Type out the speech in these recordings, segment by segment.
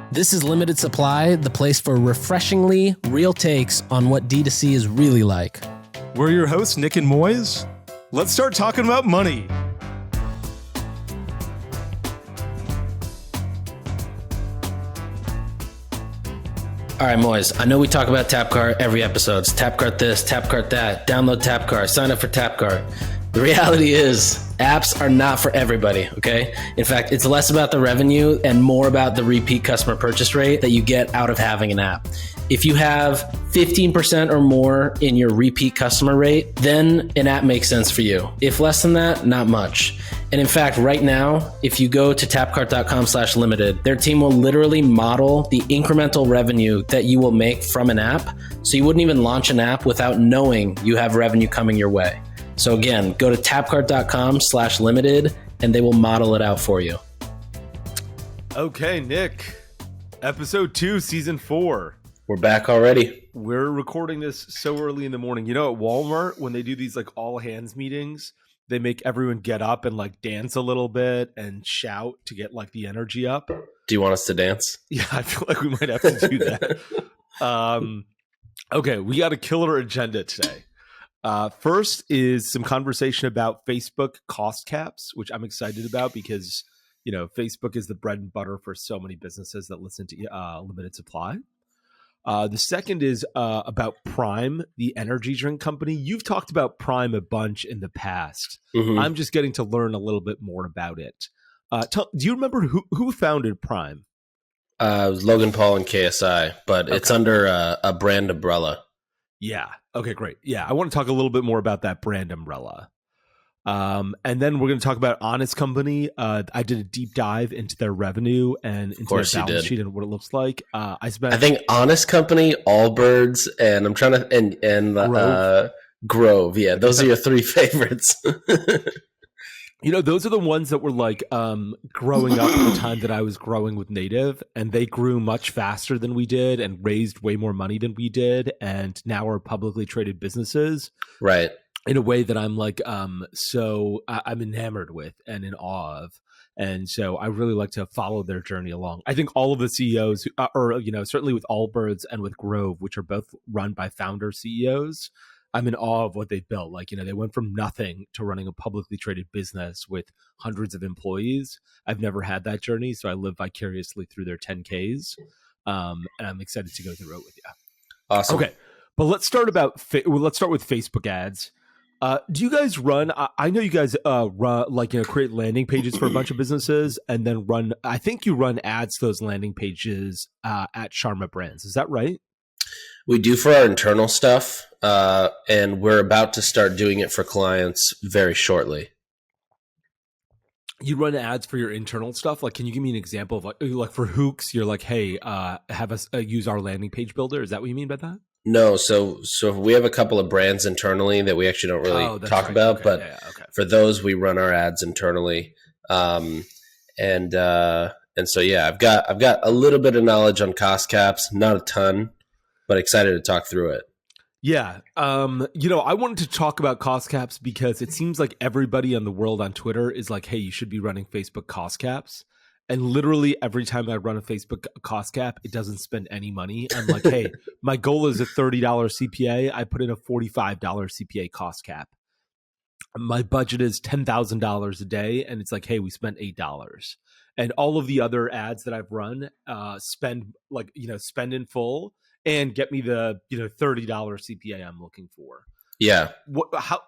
This is Limited Supply, the place for refreshingly real takes on what D2C is really like. We're your hosts, Nick and Moiz. Let's start talking about money. All right, Moiz, I know we talk about Tapcart every episode. It's Tapcart this, Tapcart that, download Tapcart, sign up for Tapcart. The reality is apps are not for everybody, okay? In fact, it's less about the revenue and more about the repeat customer purchase rate that you get out of having an app. If you have 15% or more in your repeat customer rate, then an app makes sense for you. If less than that, not much. And in fact, right now, if you go to tapcart.com/limited, their team will literally model the incremental revenue that you will make from an app. So you wouldn't even launch an app without knowing you have revenue coming your way. So again, go to tapcart.com/limited and they will model it out for you. Okay, Nick, episode 2, season 4. We're back already. We're recording this so early in the morning. You know, at Walmart, when they do these like all hands meetings, they make everyone get up and like dance a little bit and shout to get like the energy up. Do you want us to dance? Yeah, I feel like we might have to do that. Okay, we got a killer agenda today. First is some conversation about Facebook cost caps, which I'm excited about because, you know, Facebook is the bread and butter for so many businesses that listen to Limited Supply. The second is about Prime, the energy drink company. You've talked about Prime a bunch in the past. Mm-hmm. I'm just getting to learn a little bit more about it. Do you remember who founded Prime? It was Logan Paul and KSI, but it's under a brand umbrella. Yeah. Okay, great. Yeah, I want to talk a little bit more about that brand umbrella. And then we're going to talk about Honest Company. I did a deep dive into their revenue and into their balance sheet and what it looks like. I think Honest Company, Allbirds, and I'm trying to Grove. Yeah, those are your 3 favorites. You know, those are the ones that were like growing up at the time that I was growing with Native, and they grew much faster than we did and raised way more money than we did, and now are publicly traded businesses. Right. In a way that I'm like, so I'm enamored with and in awe of. And so I really like to follow their journey along. I think all of the CEOs, or, you know, certainly with Allbirds and with Grove, which are both run by founder CEOs, I'm in awe of what they've built. Like, you know, they went from nothing to running a publicly traded business with hundreds of employees. I've never had that journey, so I live vicariously through their 10Ks. And I'm excited to go through it with you. Awesome. Okay, but let's start with Facebook ads. Do you guys run? I know you guys run, like, you know, create landing pages for a bunch of businesses and then run. I think you run ads to those landing pages at Sharma Brands. Is that right? We do for our internal stuff, and we're about to start doing it for clients very shortly. You run ads for your internal stuff? Like, can you give me an example of like for Hooks? You're like, hey, have us use our landing page builder. Is that what you mean by that? No, so we have a couple of brands internally that we actually don't really talk about, but for those we run our ads internally, and so yeah, I've got a little bit of knowledge on cost caps, not a ton, but excited to talk through it. Yeah, you know, I wanted to talk about cost caps because it seems like everybody in the world on Twitter is like, hey, you should be running Facebook cost caps. And literally every time I run a Facebook cost cap, it doesn't spend any money. I'm like, hey, my goal is a $30 CPA. I put in a $45 CPA cost cap. My budget is $10,000 a day. And it's like, hey, we spent $8. And all of the other ads that I've run spend in full and get me the, you know, $30 CPA I'm looking for. Yeah.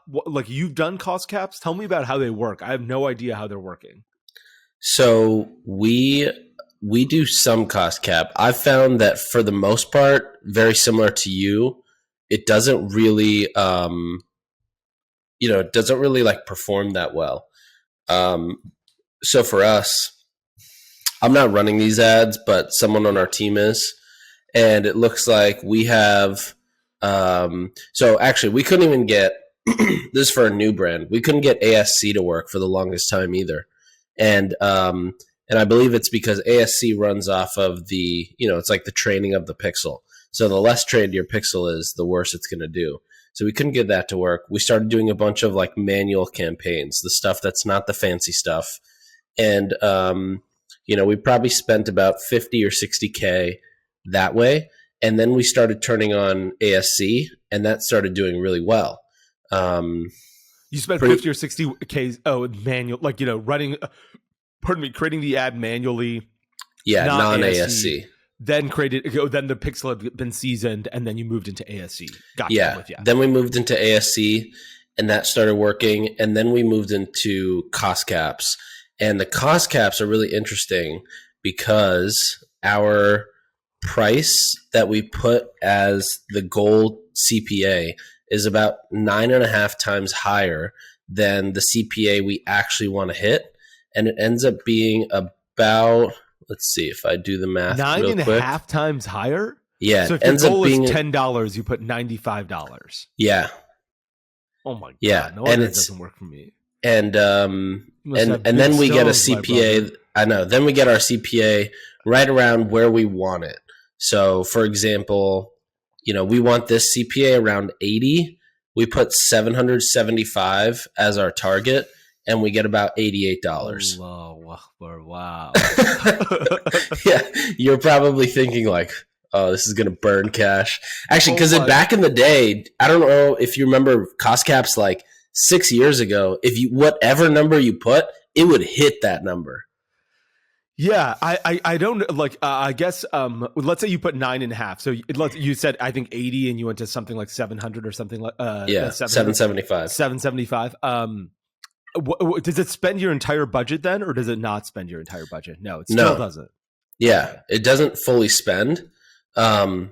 Like, you've done cost caps? Tell me about how they work. I have no idea how they're working. So we do some cost cap. I've found that for the most part, very similar to you, it doesn't really, it doesn't really like perform that well. So for us, I'm not running these ads, but someone on our team is, and it looks like we have. So actually, we couldn't even get this is for a new brand. We couldn't get ASC to work for the longest time either. And I believe it's because ASC runs off of the, it's like the training of the pixel. So the less trained your pixel is, the worse it's going to do. So we couldn't get that to work. We started doing a bunch of like manual campaigns, the stuff that's not the fancy stuff. And, we probably spent about 50 or 60K that way. And then we started turning on ASC, and that started doing really well. You spent 50 or 60K manual, like, running, creating the ad manually. Yeah, non-ASC. Then then the pixel had been seasoned, and then you moved into ASC. Gotcha. Yeah. Then we moved into ASC, and that started working. And then we moved into cost caps. And the cost caps are really interesting because our price that we put as the goal CPA is about 9.5 times higher than the CPA we actually want to hit. And it ends up being about, let's see if I do the math. 9.5 times higher? Yeah. So if your goal is $10, you put $95. Yeah. Oh my God. Yeah. No wonder it doesn't work for me. And then we get a CPA. I know. Then we get our CPA right around where we want it. So, for example, we want this CPA around 80. We put 775 as our target, and we get about $88. Wow. Yeah, you're probably thinking like, oh, this is going to burn cash. Actually, because back in the day, I don't know if you remember cost caps like 6 years ago, whatever number you put, it would hit that number. Yeah, I don't like. I guess let's say you put 9.5. So you said I think 80, and you went to something like 700 or something like 775. 775. Does it spend your entire budget then, or does it not spend your entire budget? No, it still doesn't. Yeah, it doesn't fully spend. I mean,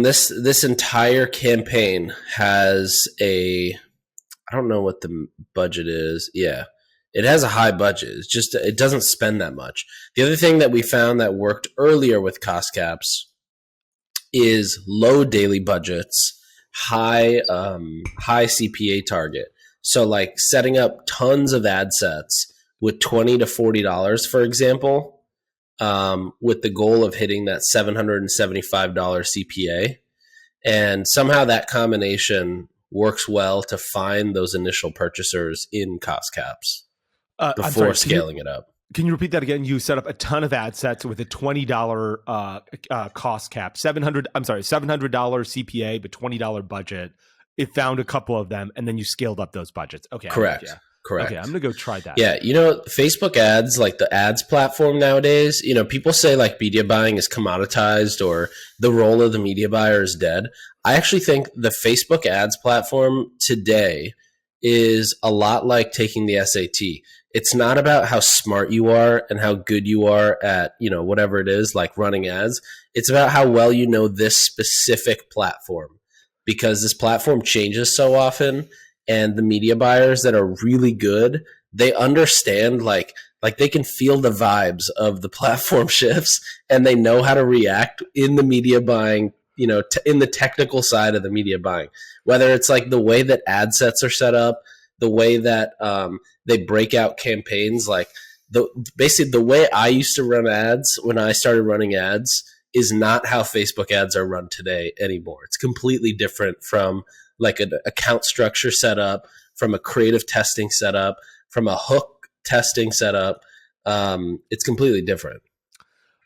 this entire campaign has I don't know what the budget is. Yeah, it has a high budget. It's just, it doesn't spend that much. The other thing that we found that worked earlier with cost caps is low daily budgets, high CPA target. So like setting up tons of ad sets with $20 to $40, for example, with the goal of hitting that $775 CPA. And somehow that combination works well to find those initial purchasers in cost caps before scaling it up. Can you repeat that again? You set up a ton of ad sets with a $20 cost cap, $700 CPA, but $20 budget. It found a couple of them, and then you scaled up those budgets. Okay, correct. Okay, I'm gonna go try that. Yeah, Facebook ads, like the ads platform nowadays, people say like media buying is commoditized or the role of the media buyer is dead. I actually think the Facebook ads platform today is a lot like taking the SAT. It's not about how smart you are and how good you are at, whatever it is, like running ads. It's about how well you know this specific platform, because this platform changes so often. And the media buyers that are really good, they understand, like they can feel the vibes of the platform shifts, and they know how to react in the media buying, in the technical side of the media buying. Whether it's like the way that ad sets are set up, the way that they break out campaigns, like basically the way I used to run ads when I started running ads is not how Facebook ads are run today anymore. It's completely different from like an account structure setup, from a creative testing setup, from a hook testing setup. It's completely different.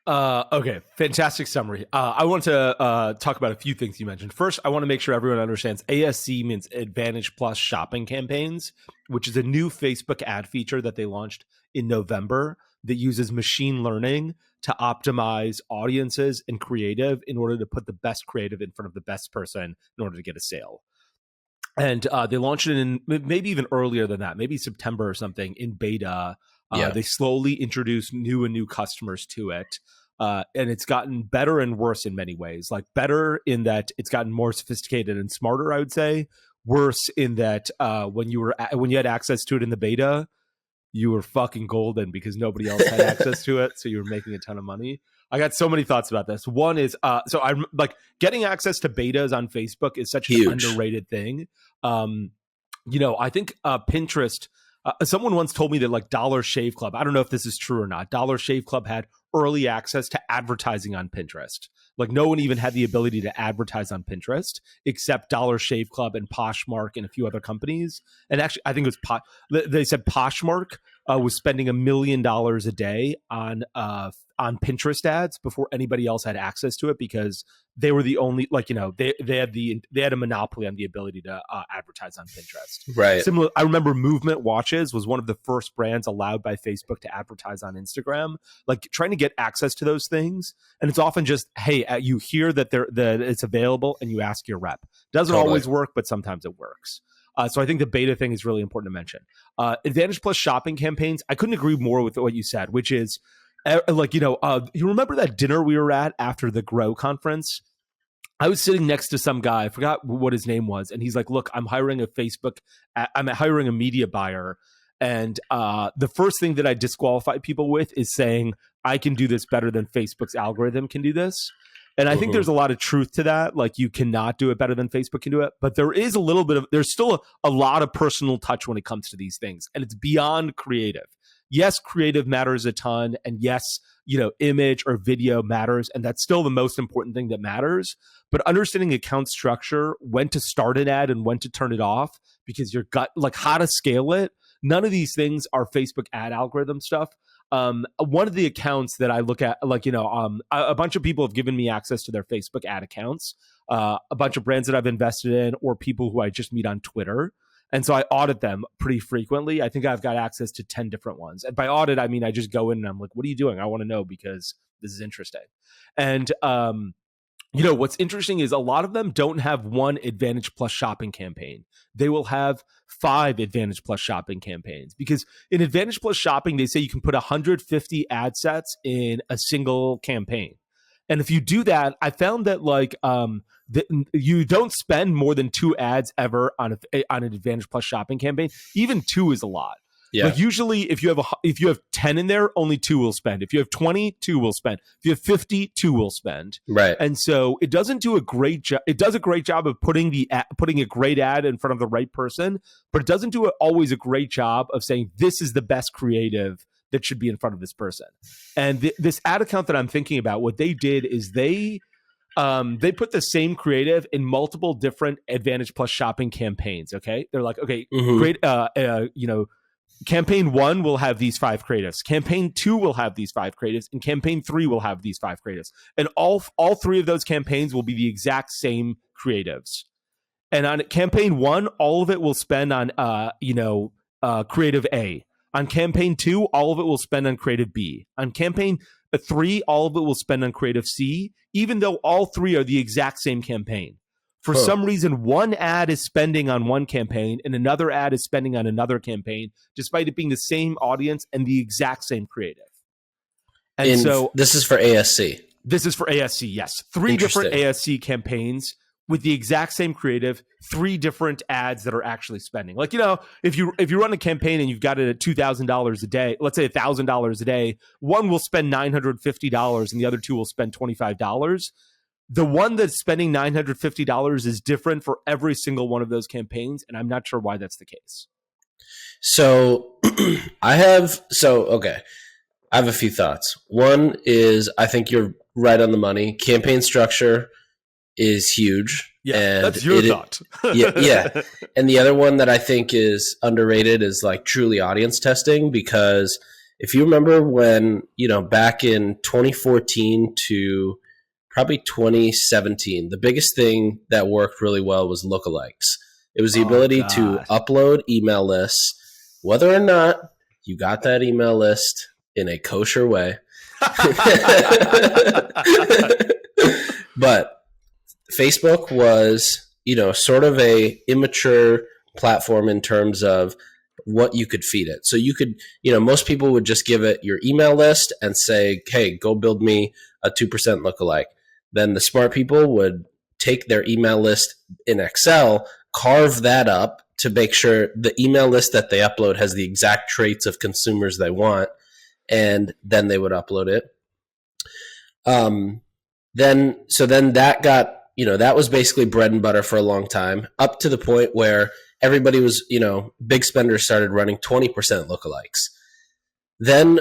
Okay, fantastic summary. I want to talk about a few things you mentioned. First, I want to make sure everyone understands ASC means Advantage Plus Shopping Campaigns, which is a new Facebook ad feature that they launched in November that uses machine learning to optimize audiences and creative in order to put the best creative in front of the best person in order to get a sale. And they launched it in maybe even earlier than that, maybe September or something, in beta. They slowly introduced new customers to it. And it's gotten better and worse in many ways. Like better in that it's gotten more sophisticated and smarter, I would say. Worse in that when you had access to it in the beta, you were fucking golden because nobody else had access to it. So you were making a ton of money. I got so many thoughts about this. One is, so I'm like, getting access to betas on Facebook is such an underrated thing. I think Pinterest, someone once told me that like Dollar Shave Club, I don't know if this is true or not, Dollar Shave Club had early access to advertising on Pinterest. Like no one even had the ability to advertise on Pinterest except Dollar Shave Club and Poshmark and a few other companies. And actually, I think it was they said Poshmark was spending $1 million a day on Pinterest ads before anybody else had access to it, because they were the only, like, you know, they had a monopoly on the ability to advertise on Pinterest. Right. Similar, I remember Movement Watches was one of the first brands allowed by Facebook to advertise on Instagram. Like trying to get access to those things, and it's often just, hey, you hear that it's available, and you ask your rep. Doesn't always work, but sometimes it works. So I think the beta thing is really important to mention. Advantage Plus shopping campaigns, I couldn't agree more with what you said, which is like, you know, you remember that dinner we were at after the Grow conference? I was sitting next to some guy, I forgot what his name was, and he's like, look, I'm hiring a media buyer, and the first thing that I disqualify people with is saying, I can do this better than Facebook's algorithm can do this. And I think there's a lot of truth to that. Like, you cannot do it better than Facebook can do it. But there is there's still a lot of personal touch when it comes to these things. And it's beyond creative. Yes, creative matters a ton. And yes, you know, image or video matters. And that's still the most important thing that matters. But understanding account structure, when to start an ad and when to turn it off, because your gut, like how to scale it, none of these things are Facebook ad algorithm stuff. One of the accounts that I look at, like, you know, a bunch of people have given me access to their Facebook ad accounts, a bunch of brands that I've invested in, or people who I just meet on Twitter. And so I audit them pretty frequently. I think I've got access to 10 different ones. And by audit, I mean, I just go in and I'm like, what are you doing? I want to know because this is interesting. And, you know, what's interesting is a lot of them don't have one Advantage Plus shopping campaign. They will have 5 Advantage Plus shopping campaigns, because in Advantage Plus shopping, they say you can put 150 ad sets in a single campaign. And if you do that, I found that like you don't spend more than 2 ads ever on an Advantage Plus shopping campaign. Even 2 is a lot. Yeah. Like usually if you have 10 in there, only 2 will spend. If you have 20, 2 will spend. If you have 50, 2 will spend. Right. And so it doesn't do a great job. It does a great job of putting a great ad in front of the right person, but it doesn't do always a great job of saying this is the best creative that should be in front of this person. And this ad account that I'm thinking about, what they did is they put the same creative in multiple different Advantage Plus shopping campaigns. Okay. They're like, okay, great. You know, campaign 1 will have these 5 creatives. Campaign 2 will have these 5 creatives, and campaign 3 will have these 5 creatives. And all 3 of those campaigns will be the exact same creatives. And on campaign 1, all of it will spend on creative A. On campaign 2, all of it will spend on creative B. On campaign 3, all of it will spend on creative C, even though all 3 are the exact same campaign. For some reason, one ad is spending on one campaign and another ad is spending on another campaign, despite it being the same audience and the exact same creative. And so this is for ASC. This is for ASC, yes. 3 different ASC campaigns with the exact same creative, 3 different ads that are actually spending. Like, you know, if you run a campaign and you've got it at $2,000 a day, let's say $1,000 a day, one will spend $950 and the other 2 will spend $25. The one that's spending $950 is different for every single one of those campaigns, and I'm not sure why that's the case. So I have a few thoughts. One is I think you're right on the money. Campaign structure is huge. Yeah, and that's your thought. yeah. And the other one that I think is underrated is like truly audience testing, because if you remember when, you know, back in 2014 to probably 2017, the biggest thing that worked really well was lookalikes. It was the ability to upload email lists, whether or not you got that email list in a kosher way. But Facebook was, you know, sort of a immature platform in terms of what you could feed it. So you could, you know, most people would just give it your email list and say, hey, go build me a 2% lookalike. Then the smart people would take their email list in Excel, carve that up to make sure the email list that they upload has the exact traits of consumers they want, and then they would upload it. Then that got, you know, that was basically bread and butter for a long time, up to the point where everybody was, you know, big spenders started running 20% lookalikes. Then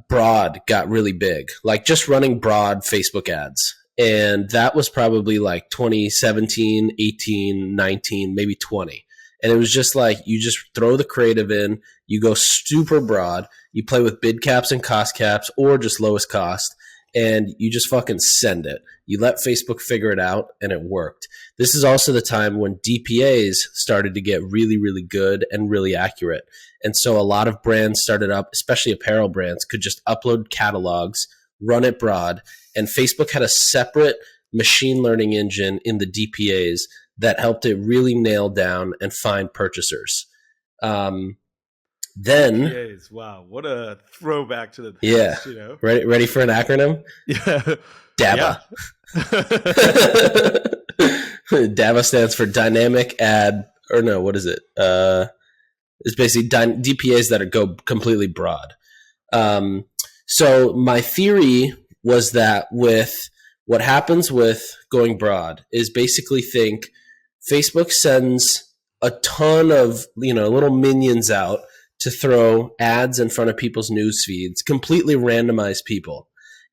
broad got really big, like just running broad Facebook ads. And that was probably like 2017, 18, 19, maybe 20. And it was just like, you just throw the creative in, you go super broad, you play with bid caps and cost caps or just lowest cost, and you just fucking send it. You let Facebook figure it out, and it worked. This is also the time when DPAs started to get really, really good and really accurate. And so a lot of brands started up, especially apparel brands, could just upload catalogs, run it broad, and Facebook had a separate machine learning engine in the DPAs that helped it really nail down and find purchasers. Then, DPAs, wow, what a throwback to the past, you know? Ready for an acronym? Yeah. DABA. DABA stands for dynamic ad, or no, what is it? It's basically DPAs that go completely broad. So my theory was that with what happens with going broad is basically think Facebook sends a ton of, little minions out to throw ads in front of people's news feeds, completely randomize people,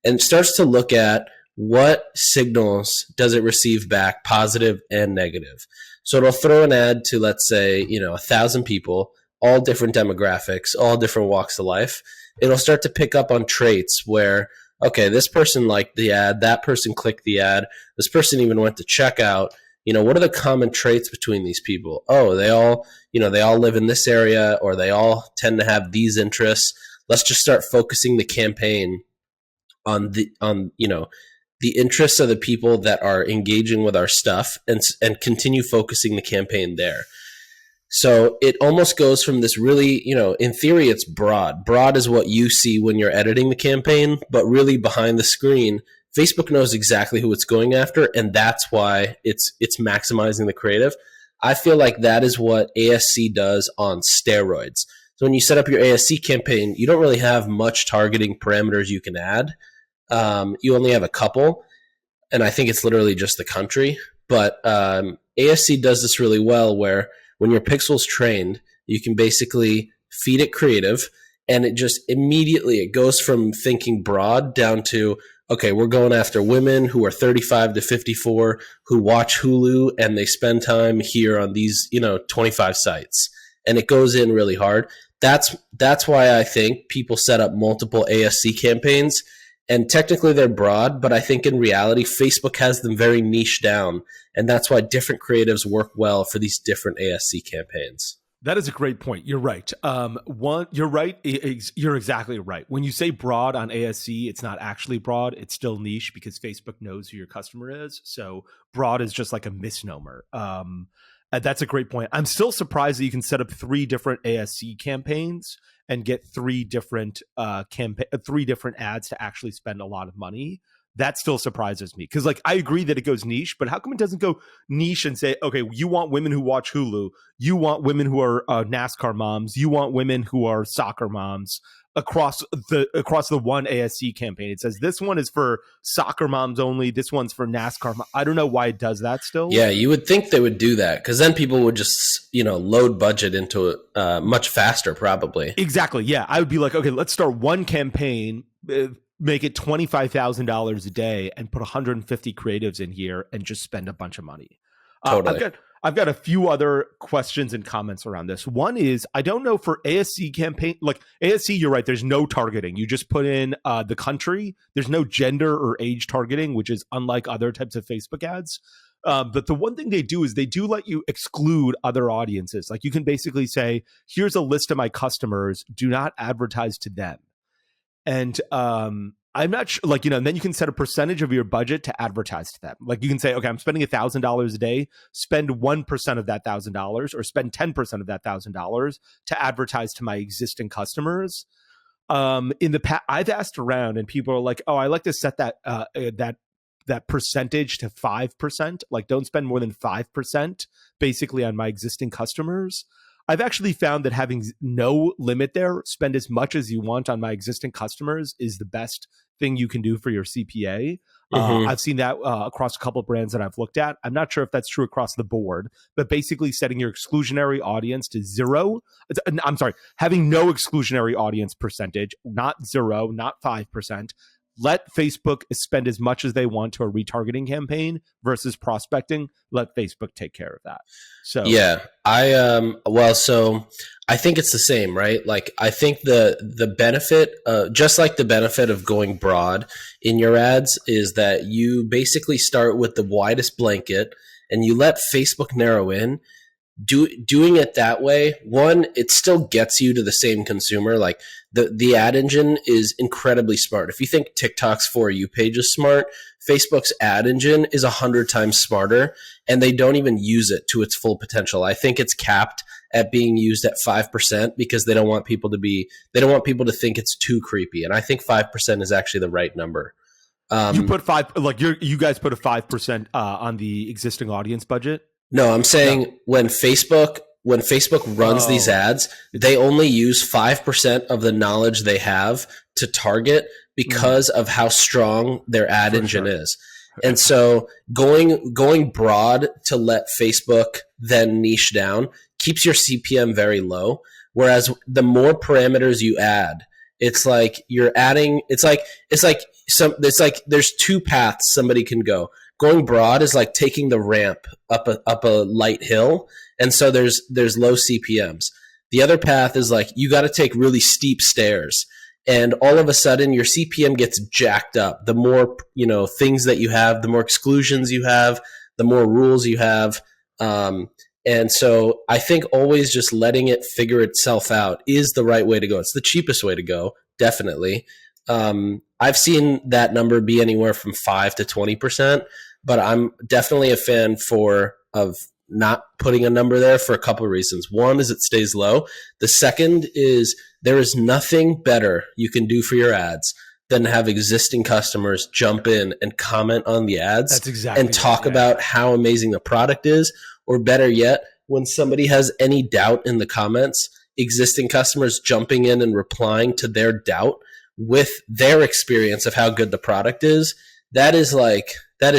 and starts to look at what signals does it receive back, positive and negative. So it'll throw an ad to, let's say, 1,000 people, all different demographics, all different walks of life. It'll start to pick up on traits where, okay, this person liked the ad, that person clicked the ad, this person even went to checkout. What are the common traits between these people? Oh, they all live in this area, or they all tend to have these interests. Let's just start focusing the campaign on the interests of the people that are engaging with our stuff, and continue focusing the campaign there. So it almost goes from this really, in theory, it's broad. Broad is what you see when you're editing the campaign, but really behind the screen, Facebook knows exactly who it's going after, and that's why it's maximizing the creative. I feel like that is what ASC does on steroids. So when you set up your ASC campaign, you don't really have much targeting parameters you can add. You only have a couple, and I think it's literally just the country. But ASC does this really well, where when your pixel's trained, you can basically feed it creative, and it just immediately, it goes from thinking broad down to, okay, we're going after women who are 35 to 54 who watch Hulu, and they spend time here on these 25 sites, and it goes in really hard. That's why I think people set up multiple ASC campaigns, and technically they're broad, but I think in reality Facebook has them very niche down, and that's why different creatives work well for these different ASC campaigns. That is a great point. You're right. You're right. You're exactly right. When you say broad on ASC, it's not actually broad. It's still niche because Facebook knows who your customer is. So broad is just like a misnomer. That's a great point. I'm still surprised that you can set up 3 different ASC campaigns and get 3 different ads to actually spend a lot of money. That still surprises me because, I agree that it goes niche, but how come it doesn't go niche and say, okay, you want women who watch Hulu, you want women who are NASCAR moms, you want women who are soccer moms across the one ASC campaign. It says this one is for soccer moms only, this one's for NASCAR moms. I don't know why it does that still. Yeah, you would think they would do that because then people would just load budget into it much faster, probably. Exactly. Yeah, I would be like, okay, let's start one campaign. Make it $25,000 a day and put 150 creatives in here and just spend a bunch of money. Totally. I've got a few other questions and comments around this. One is, I don't know for ASC campaign, like ASC, you're right. There's no targeting. You just put in the country. There's no gender or age targeting, which is unlike other types of Facebook ads. But the one thing they do is they do let you exclude other audiences. Like you can basically say, here's a list of my customers. Do not advertise to them. And I'm not sure, and then you can set a percentage of your budget to advertise to them. Like you can say, okay, I'm spending $1,000 a day, spend 1% of that $1,000 or spend 10% of that $1,000 to advertise to my existing customers. In the past, I've asked around and people are like, oh, I like to set that percentage to 5%. Like don't spend more than 5% basically on my existing customers. I've actually found that having no limit there, spend as much as you want on my existing customers is the best thing you can do for your CPA. I've seen that across a couple of brands that I've looked at. I'm not sure if that's true across the board, but basically setting your exclusionary audience to 0. I'm sorry, having no exclusionary audience percentage, not 0, not 5%, let Facebook spend as much as they want to a retargeting campaign versus prospecting. Let Facebook take care of that. So yeah, so I think it's the same, right? Like I think the benefit, just like the benefit of going broad in your ads, is that you basically start with the widest blanket and you let Facebook narrow in. Doing it that way, one, it still gets you to the same consumer. Like the ad engine is incredibly smart. If you think TikTok's For You page is smart, Facebook's ad engine is 100 times smarter, and they don't even use it to its full potential. I think it's capped at being used at 5% because they don't want people to think it's too creepy. And I think 5% is actually the right number. You put you guys put a 5% on the existing audience budget. No, I'm saying when Facebook runs these ads, they only use 5% of the knowledge they have to target because of how strong their ad engine is. And so going broad to let Facebook then niche down keeps your CPM very low. Whereas the more parameters you add, it's like you're adding, it's like there's two paths somebody can go. Going broad is like taking the ramp up a light hill, and so there's low CPMs. The other path is like you got to take really steep stairs, and all of a sudden your CPM gets jacked up. The more things that you have, the more exclusions you have, the more rules you have, and so I think always just letting it figure itself out is the right way to go. It's the cheapest way to go, definitely. I've seen that number be anywhere from 5 to 20%. But I'm definitely a fan of not putting a number there for a couple of reasons. One is it stays low. The second is there is nothing better you can do for your ads than have existing customers jump in and comment on the ads. That's exactly and talk about how amazing the product is. Or better yet, when somebody has any doubt in the comments, existing customers jumping in and replying to their doubt with their experience of how good the product is. That is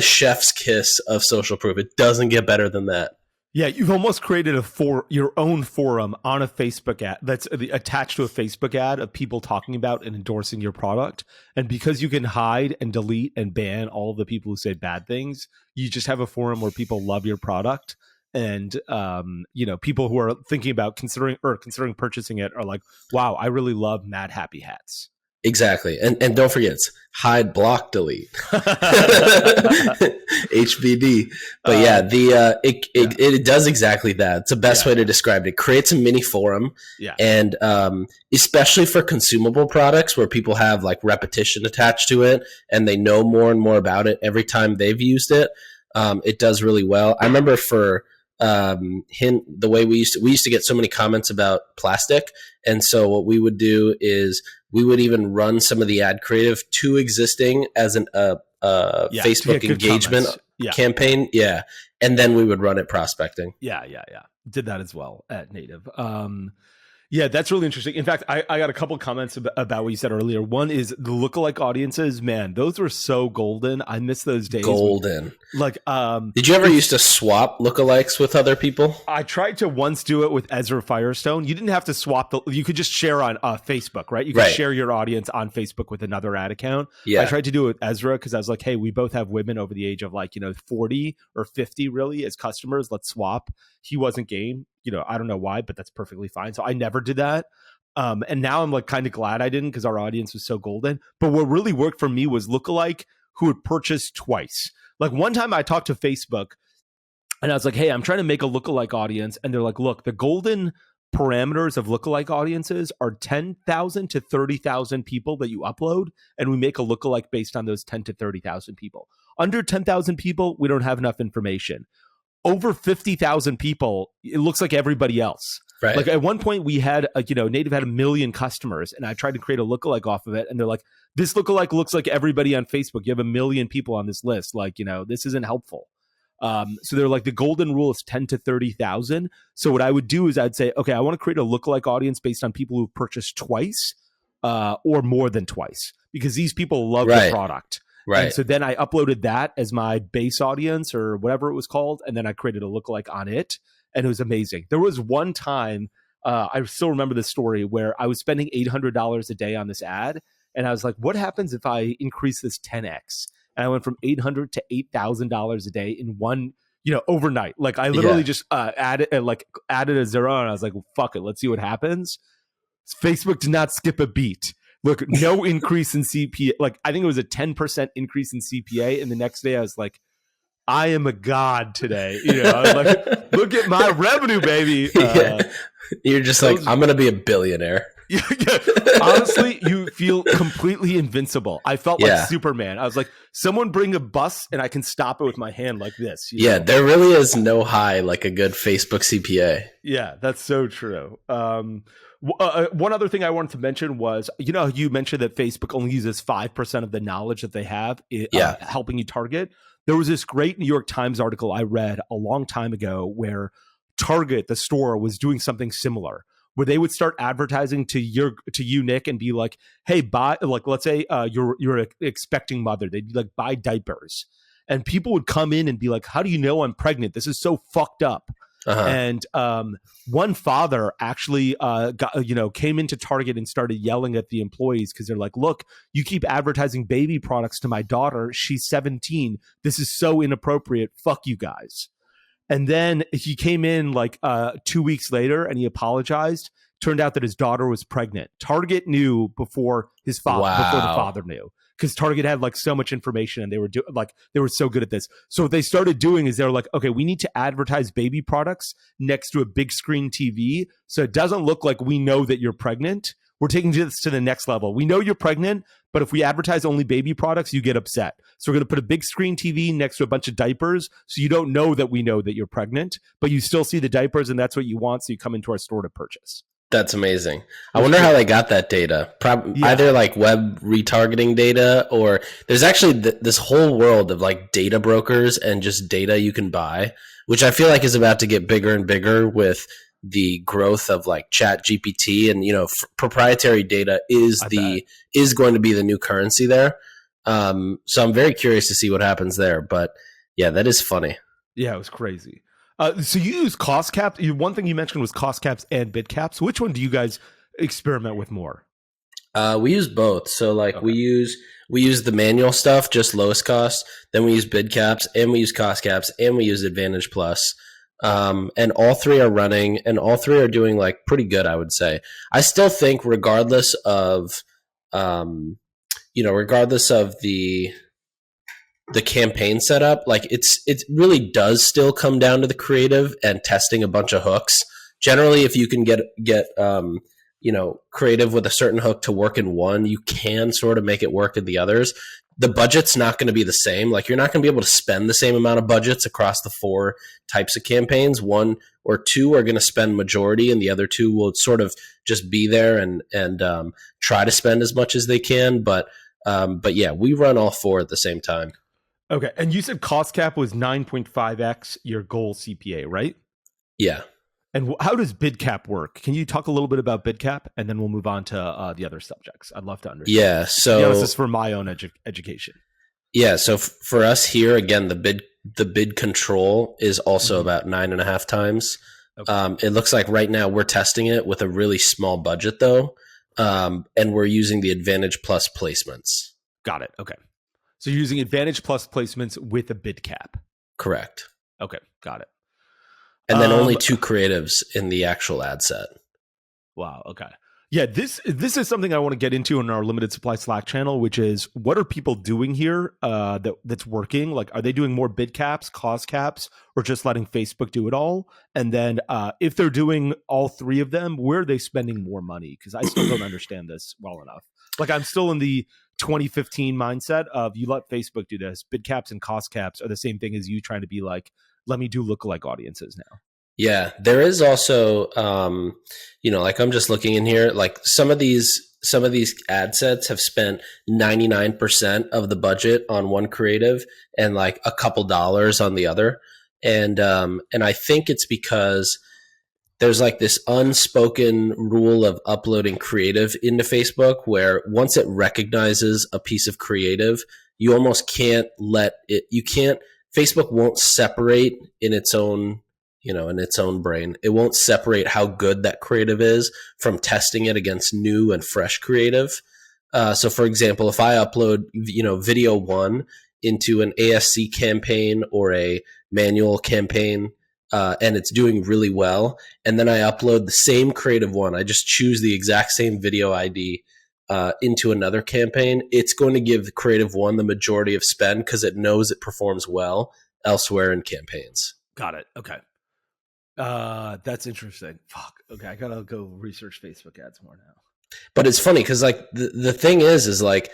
chef's kiss of social proof. It doesn't get better than that. Yeah, you've almost created your own forum on a Facebook ad that's attached to a Facebook ad of people talking about and endorsing your product. And because you can hide and delete and ban all of the people who say bad things, you just have a forum where people love your product. And people who are thinking about considering purchasing it are like, wow, I really love Mad Happy Hats. Exactly. And don't forget, it's hide, block, delete. HBD. But it does exactly that. It's the best way to describe it. It creates a mini forum. Yeah. And especially for consumable products where people have like repetition attached to it and they know more and more about it every time they've used it, it does really well. I remember for the way we used to get so many comments about plastic. And so what we would do is we would even run some of the ad creative to existing as Facebook engagement campaign. Yeah. And then we would run it prospecting. Yeah. Did that as well at Native. Yeah, that's really interesting. In fact, I got a couple comments about what you said earlier. One is the lookalike audiences. Man, those were so golden. I miss those days. Golden. Did you ever used to swap lookalikes with other people? I tried to once do it with Ezra Firestone. You didn't have to swap you could just share on Facebook, right? You could share your audience on Facebook with another ad account. Yeah. I tried to do it with Ezra because I was like, hey, we both have women over the age of 40 or 50 really as customers. Let's swap. He wasn't game. I don't know why, but that's perfectly fine. So I never did that. And now I'm kind of glad I didn't because our audience was so golden. But what really worked for me was lookalike who had purchased twice. One time I talked to Facebook and I was like, hey, I'm trying to make a lookalike audience. And they're like, look, the golden parameters of lookalike audiences are 10,000 to 30,000 people that you upload. And we make a lookalike based on those 10 to 30,000 people. Under 10,000 people, we don't have enough information. Over 50,000 people, it looks like everybody else. Right. At one point we had, Native had 1 million customers and I tried to create a lookalike off of it. And they're like, this lookalike looks like everybody on Facebook. You have 1 million people on this list. This isn't helpful. So they're like, the golden rule is 10 to 30,000. So what I would do is I'd say, okay, I want to create a lookalike audience based on people who've purchased twice or more than twice because these people love the product. Right. And so then I uploaded that as my base audience or whatever it was called. And then I created a lookalike on it. And it was amazing. There was one time, I still remember this story where I was spending $800 a day on this ad. And I was like, what happens if I increase this 10x? And I went from $800 to $8,000 a day in one, overnight. Like I literally just added a zero, and I was like, well, fuck it, let's see what happens. Facebook did not skip a beat. Look, no increase in CPA. Like I think it was a 10% increase in CPA, and the next day I was like, I am a god today. I was like, look at my revenue, baby. You're just like, I'm going to be a billionaire. Yeah. Honestly, you feel completely invincible. I felt like Superman. I was like, someone bring a bus and I can stop it with my hand like this. Yeah, there really is no high like a good Facebook CPA. Yeah, that's so true. One other thing I wanted to mention was, you mentioned that Facebook only uses 5% of the knowledge that they have helping you target. There was this great New York Times article I read a long time ago where Target, the store, was doing something similar, where they would start advertising to you, Nick, and be like, hey, buy, like, let's say you're an expecting mother. They'd be like, buy diapers. And people would come in and be like, how do you know I'm pregnant? This is so fucked up. Uh-huh. And one father actually came into Target and started yelling at the employees because they're like, look, you keep advertising baby products to my daughter. She's 17. This is so inappropriate. Fuck you guys. And then he came in like 2 weeks later and he apologized. Turned out that his daughter was pregnant. Target knew before his father, before the father knew, because Target had like so much information and they were so good at this. So what they started doing is they were like, okay, we need to advertise baby products next to a big screen TV, so it doesn't look like we know that you're pregnant. We're taking this to the next level. We know you're pregnant, but if we advertise only baby products, you get upset. So we're going to put a big screen TV next to a bunch of diapers, so you don't know that we know that you're pregnant, but you still see the diapers, and that's what you want. So you come into our store to purchase. That's amazing. I wonder how they got that data. Either like web retargeting data, or there's actually this whole world of like data brokers and just data you can buy, which I feel like is about to get bigger and bigger with the growth of like Chat GPT, and proprietary data is going to be the new currency there. So I'm very curious to see what happens there. But yeah, that is funny. Yeah, it was crazy. So you use cost caps. One thing you mentioned was cost caps and bid caps. Which one do you guys experiment with more? We use both. So like we use the manual stuff, just lowest cost. Then we use bid caps, and we use cost caps, and we use Advantage Plus. And all three are running, and all three are doing like pretty good, I would say. I still think regardless of the campaign setup, like it really does still come down to the creative and testing a bunch of hooks. Generally, if you can get creative with a certain hook to work in one, you can sort of make it work in the others. The budget's not going to be the same. Like you're not going to be able to spend the same amount of budgets across the four types of campaigns. One or two are going to spend majority, and the other two will sort of just be there and try to spend as much as they can. But yeah, we run all four at the same time. Okay, and you said cost cap was 9.5x your goal CPA, right? Yeah. And how does bid cap work? Can you talk a little bit about bid cap, and then we'll move on to the other subjects? I'd love to understand. Yeah, so this is for my own education. Yeah, so for us here, again, the bid control is also about 9.5 times. Okay. It looks like right now we're testing it with a really small budget though, and we're using the Advantage Plus placements. Got it. Okay. So you're using Advantage Plus placements with a bid cap. Correct. Okay, got it. And then only 2 creatives in the actual ad set. Wow. Okay. Yeah, this is something I want to get into in our limited supply Slack channel, which is what are people doing here that's working? Like, are they doing more bid caps, cost caps, or just letting Facebook do it all? And then if they're doing all 3 of them, where are they spending more money? Because I still don't understand this well enough. Like, I'm still in the 2015 mindset of you let Facebook do this. Bid caps and cost caps are the same thing as you trying to be like, let me do lookalike audiences now. Yeah, there is also, like I'm just looking in here, like some of these ad sets have spent 99% of the budget on one creative and like a couple dollars on the other. And I think it's because there's like this unspoken rule of uploading creative into Facebook where once it recognizes a piece of creative, you almost can't Facebook won't separate in its own brain. It won't separate how good that creative is from testing it against new and fresh creative. So for example, if I upload, video one into an ASC campaign or a manual campaign, and it's doing really well, and then I upload the same creative one, I just choose the exact same video ID into another campaign, it's going to give creative one the majority of spend because it knows it performs well elsewhere in campaigns. Got it. Okay. That's interesting. Fuck. Okay, I gotta go research Facebook ads more now. But it's funny because like the thing is like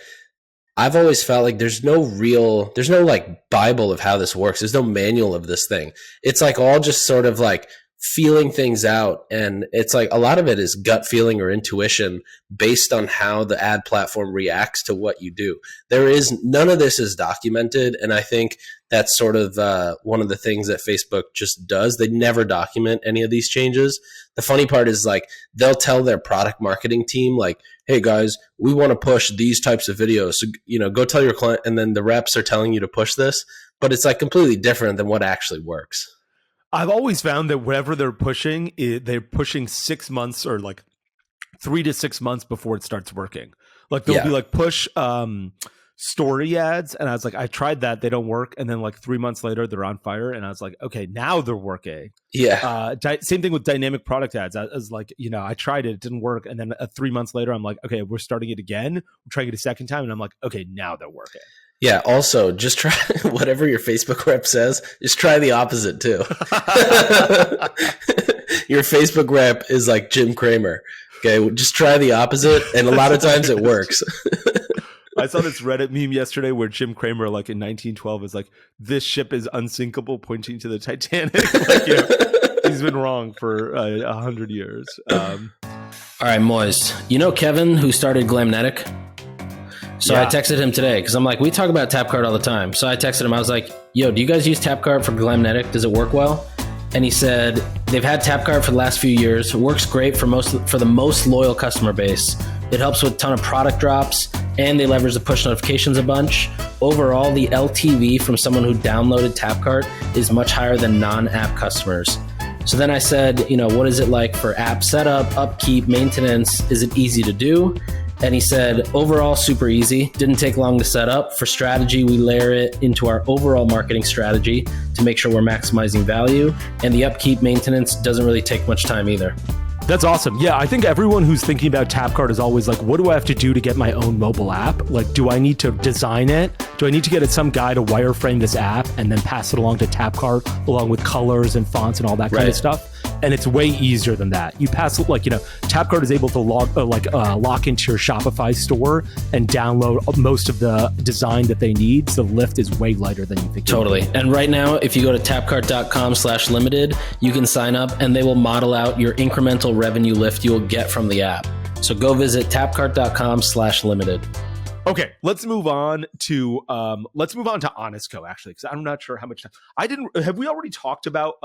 I've always felt like there's no like Bible of how this works. There's no manual of this thing. It's like all just sort of like feeling things out. And it's like a lot of it is gut feeling or intuition based on how the ad platform reacts to what you do. None of this is documented. And I think that's sort of one of the things that Facebook just does. They never document any of these changes. The funny part is like they'll tell their product marketing team like, hey guys, we want to push these types of videos. So, go tell your client, and then the reps are telling you to push this, but it's like completely different than what actually works. I've always found that whatever they're pushing 6 months or like 3 to 6 months before it starts working. Like they'll be like push story ads, and I was like, I tried that, they don't work, and then like 3 months later they're on fire, and I was like, okay, now they're working. Same thing with dynamic product ads. I was like, I tried it didn't work, and then 3 months later I'm like, okay, we're starting it again, we're trying it a second time, and I'm like, okay, now they're working. Yeah, also just try whatever your Facebook rep says, just try the opposite too. Your Facebook rep is like Jim Cramer. Okay, just try the opposite, and a lot of times it works. I saw this Reddit meme yesterday where Jim Cramer, like in 1912, is like, this ship is unsinkable, pointing to the Titanic. Like, he's been wrong for 100 years. All right, Moiz. Kevin, who started Glamnetic? So I texted him today because I'm like, we talk about Tapcart all the time. So I texted him. I was like, yo, do you guys use Tapcart for Glamnetic? Does it work well? And he said they've had Tapcart for the last few years. It works great for the most loyal customer base. It helps with a ton of product drops, and they leverage the push notifications a bunch. Overall, the LTV from someone who downloaded Tapcart is much higher than non-app customers. So then I said, what is it like for app setup, upkeep, maintenance? Is it easy to do? And he said, overall, super easy. Didn't take long to set up. For strategy, we layer it into our overall marketing strategy to make sure we're maximizing value. And the upkeep maintenance doesn't really take much time either. That's awesome. Yeah, I think everyone who's thinking about Tapcart is always like, what do I have to do to get my own mobile app? Like, do I need to design it? Do I need to get some guy to wireframe this app and then pass it along to Tapcart along with colors and fonts and all that kind of stuff? And it's way easier than that. You pass, Tapcart is able to lock into your Shopify store and download most of the design that they need. So the lift is way lighter than you think. Totally. And right now, if you go to tapcart.com/limited, you can sign up and they will model out your incremental revenue lift you will get from the app. So go visit tapcart.com/limited. Okay, let's move on to Honestco, actually, because I'm not sure how much time have we already talked about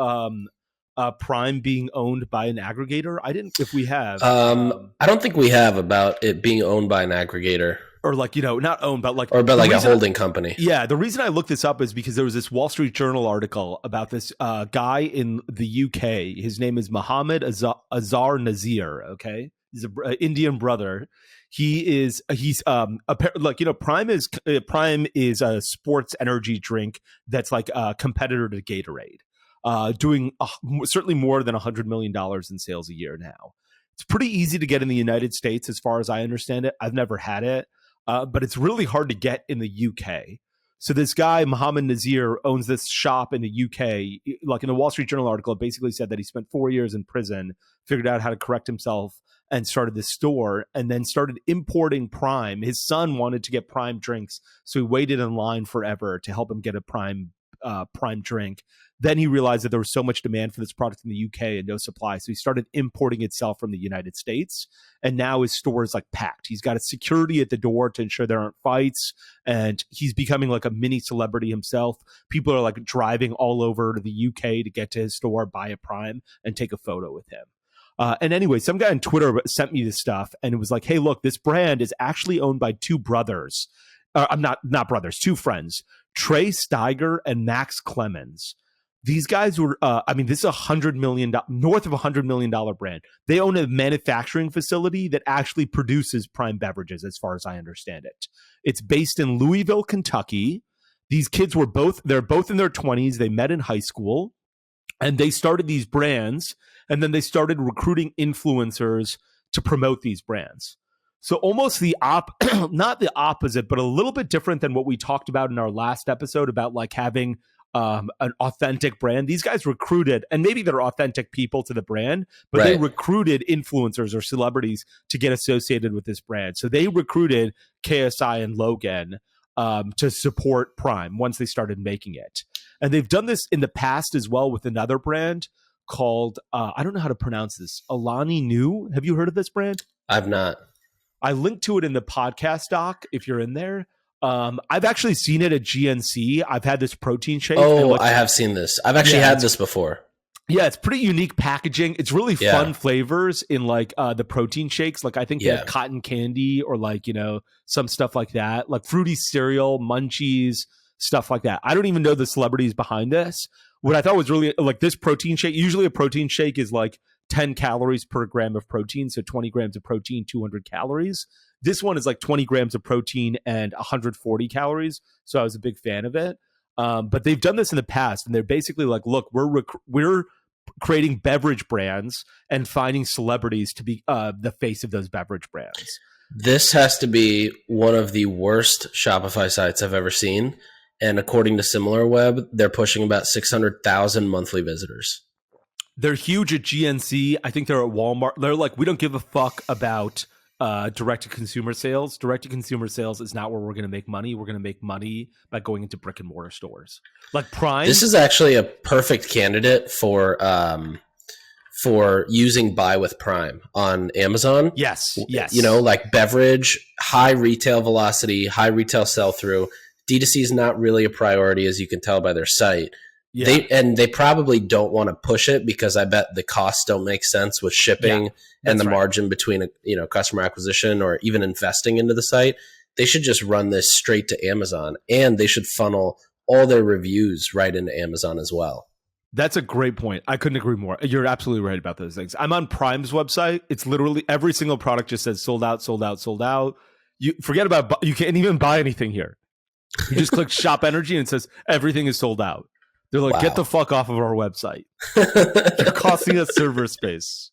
Prime being owned by an aggregator? I didn't. If we have, I don't think we have about it being owned by an aggregator, or not owned, but like a holding company. Yeah, the reason I looked this up is because there was this Wall Street Journal article about this guy in the UK. His name is Mohammed Azhar Nazir. Okay, he's an Indian brother. He's Prime is a sports energy drink that's like a competitor to Gatorade. Doing certainly more than $100 million in sales a year now. It's pretty easy to get in the United States, as far as I understand it. I've never had it, but it's really hard to get in the UK. So this guy, Mohammed Nazir, owns this shop in the UK. Like in the Wall Street Journal article, it basically said that he spent 4 years in prison, figured out how to correct himself, and started this store, and then started importing Prime. His son wanted to get Prime drinks, so he waited in line forever to help him get a Prime drink. Then he realized that there was so much demand for this product in the UK and no supply, so he started importing itself from the United States, and now his store is like packed. He's got a security at the door to ensure there aren't fights, and he's becoming like a mini celebrity himself. People are like driving all over to the UK to get to his store, buy a Prime, and take a photo with him. And anyway, some guy on Twitter sent me this stuff, and it was like, hey, look, this brand is actually owned by two brothers. Not brothers, two friends, Trey Steiger and Max Clemens. These guys were, this is north of $100 million brand. They own a manufacturing facility that actually produces Prime beverages, as far as I understand it. It's based in Louisville, Kentucky. These kids they're both in their 20s. They met in high school and they started these brands, and then they started recruiting influencers to promote these brands. So almost not the opposite, but a little bit different than what we talked about in our last episode about like having an authentic brand. These guys recruited, and maybe they're authentic people to the brand, but they recruited influencers or celebrities to get associated with this brand. So they recruited KSI and Logan to support Prime once they started making it. And they've done this in the past as well with another brand called, I don't know how to pronounce this, Alani Nu. Have you heard of this brand? I've not. I linked to it in the podcast doc if you're in there. I've actually seen it at GNC. I've had this protein shake. Oh, I have seen this. I've actually had this before. Yeah, it's pretty unique packaging. It's really fun flavors in like the protein shakes. Like I think they have cotton candy or like, some stuff like that, like fruity cereal, munchies, stuff like that. I don't even know the celebrities behind this. What I thought was really like this protein shake, usually a protein shake is like 10 calories per gram of protein. So 20 grams of protein, 200 calories. This one is like 20 grams of protein and 140 calories. So I was a big fan of it. But they've done this in the past, and they're basically like, look, we're creating beverage brands and finding celebrities to be the face of those beverage brands. This has to be one of the worst Shopify sites I've ever seen. And according to SimilarWeb, they're pushing about 600,000 monthly visitors. They're huge at GNC. I think they're at Walmart. They're like, we don't give a fuck about direct-to-consumer sales. Direct-to-consumer sales is not where we're going to make money. We're going to make money by going into brick-and-mortar stores. Like Prime. This is actually a perfect candidate for using Buy with Prime on Amazon. Yes. Like beverage, high retail velocity, high retail sell-through. D2C is not really a priority, as you can tell by their site. Yeah. They probably don't want to push it because I bet the costs don't make sense with shipping and the margin between customer acquisition or even investing into the site. They should just run this straight to Amazon, and they should funnel all their reviews right into Amazon as well. That's a great point. I couldn't agree more. You're absolutely right about those things. I'm on Prime's website. It's literally every single product just says sold out, sold out, sold out. You forget about you can't even buy anything here. You just click Shop Energy and it says everything is sold out. They're like, Get the fuck off of our website. You're costing us server space.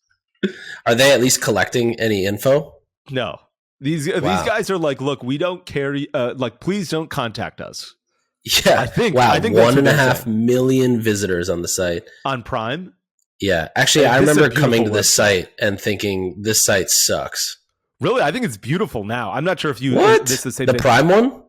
Are they at least collecting any info? No. These guys are like, look, we don't carry, please don't contact us. Yeah. I think 1.5 million visitors on the site. On Prime? Yeah. Actually, I remember coming to this site and thinking, this site sucks. Really? I think it's beautiful now. I'm not sure if you... What? This is the same the thing. Prime one?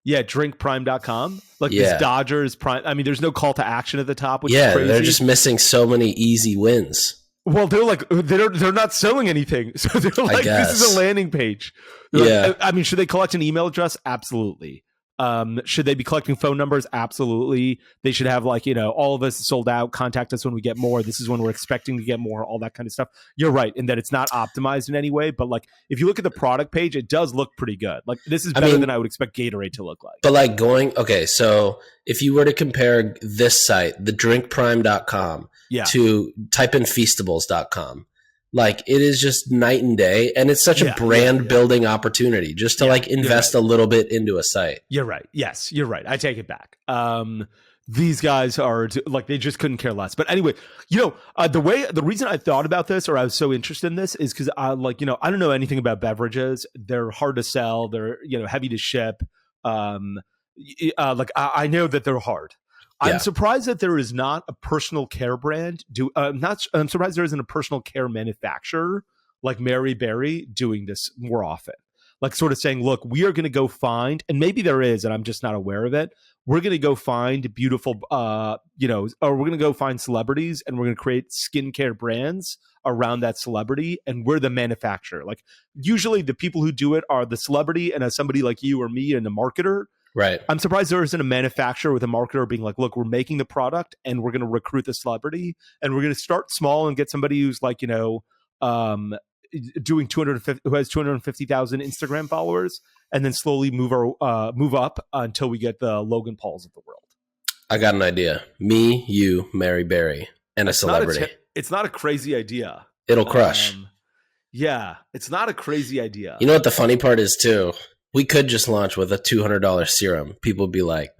Yeah, drinkprime.com. Like this Dodgers Prime. I mean, there's no call to action at the top, which is crazy. They're just missing so many easy wins. Well, they're like, they're not selling anything. So they're like, this is a landing page. Like, I mean, should they collect an email address? Absolutely. Should they be collecting phone numbers? Absolutely. They should have all of us sold out. Contact us when we get more. This is when we're expecting to get more, all that kind of stuff. You're right in that it's not optimized in any way. But if you look at the product page, it does look pretty good. This is better than I would expect Gatorade to look like. But so if you were to compare this site, the drinkprime.com to type in feastables.com, it is just night and day, and it's such a brand building opportunity just to invest a little bit into a site. You're right. Yes, you're right. I take it back. These guys are they just couldn't care less. But anyway, the reason I thought about this, or I was so interested in this, is because I don't know anything about beverages. They're hard to sell. They're heavy to ship. I know that they're hard. Yeah. I'm surprised that there is not a personal care brand. I'm surprised there isn't a personal care manufacturer like Mary Berry doing this more often. Sort of saying, look, we are going to go find, and maybe there is, and I'm just not aware of it. We're going to go find beautiful, or we're going to go find celebrities, and we're going to create skincare brands around that celebrity, and we're the manufacturer. Usually the people who do it are the celebrity and somebody like you or me and the marketer. Right. I'm surprised there isn't a manufacturer with a marketer being like, look, we're making the product and we're going to recruit the celebrity and we're going to start small and get somebody who's doing 250, who has 250,000 Instagram followers, and then slowly move up until we get the Logan Pauls of the world. I got an idea. Me, you, Mary Berry, and a celebrity. It's not a crazy idea. It'll crush. Yeah, it's not a crazy idea. You know what the funny part is too? We could just launch with a $200 serum. People would be like,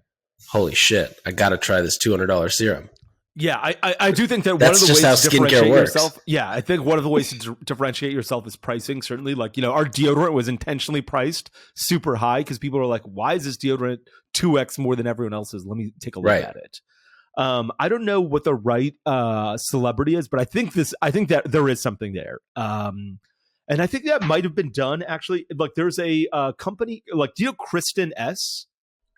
holy shit, I got to try this $200 serum. Yeah, I do think that That's one of the ways just to how skincare differentiate works. yourself. Yeah, I think one of the ways to differentiate yourself is pricing. Certainly, like, our deodorant was intentionally priced super high because people are like, "Why is this deodorant 2x more than everyone else's? Let me take a look at it." I don't know what the right celebrity is, but I think that there is something there. And I think that might have been done actually. Like, there's a company, like, do you know Kristen S?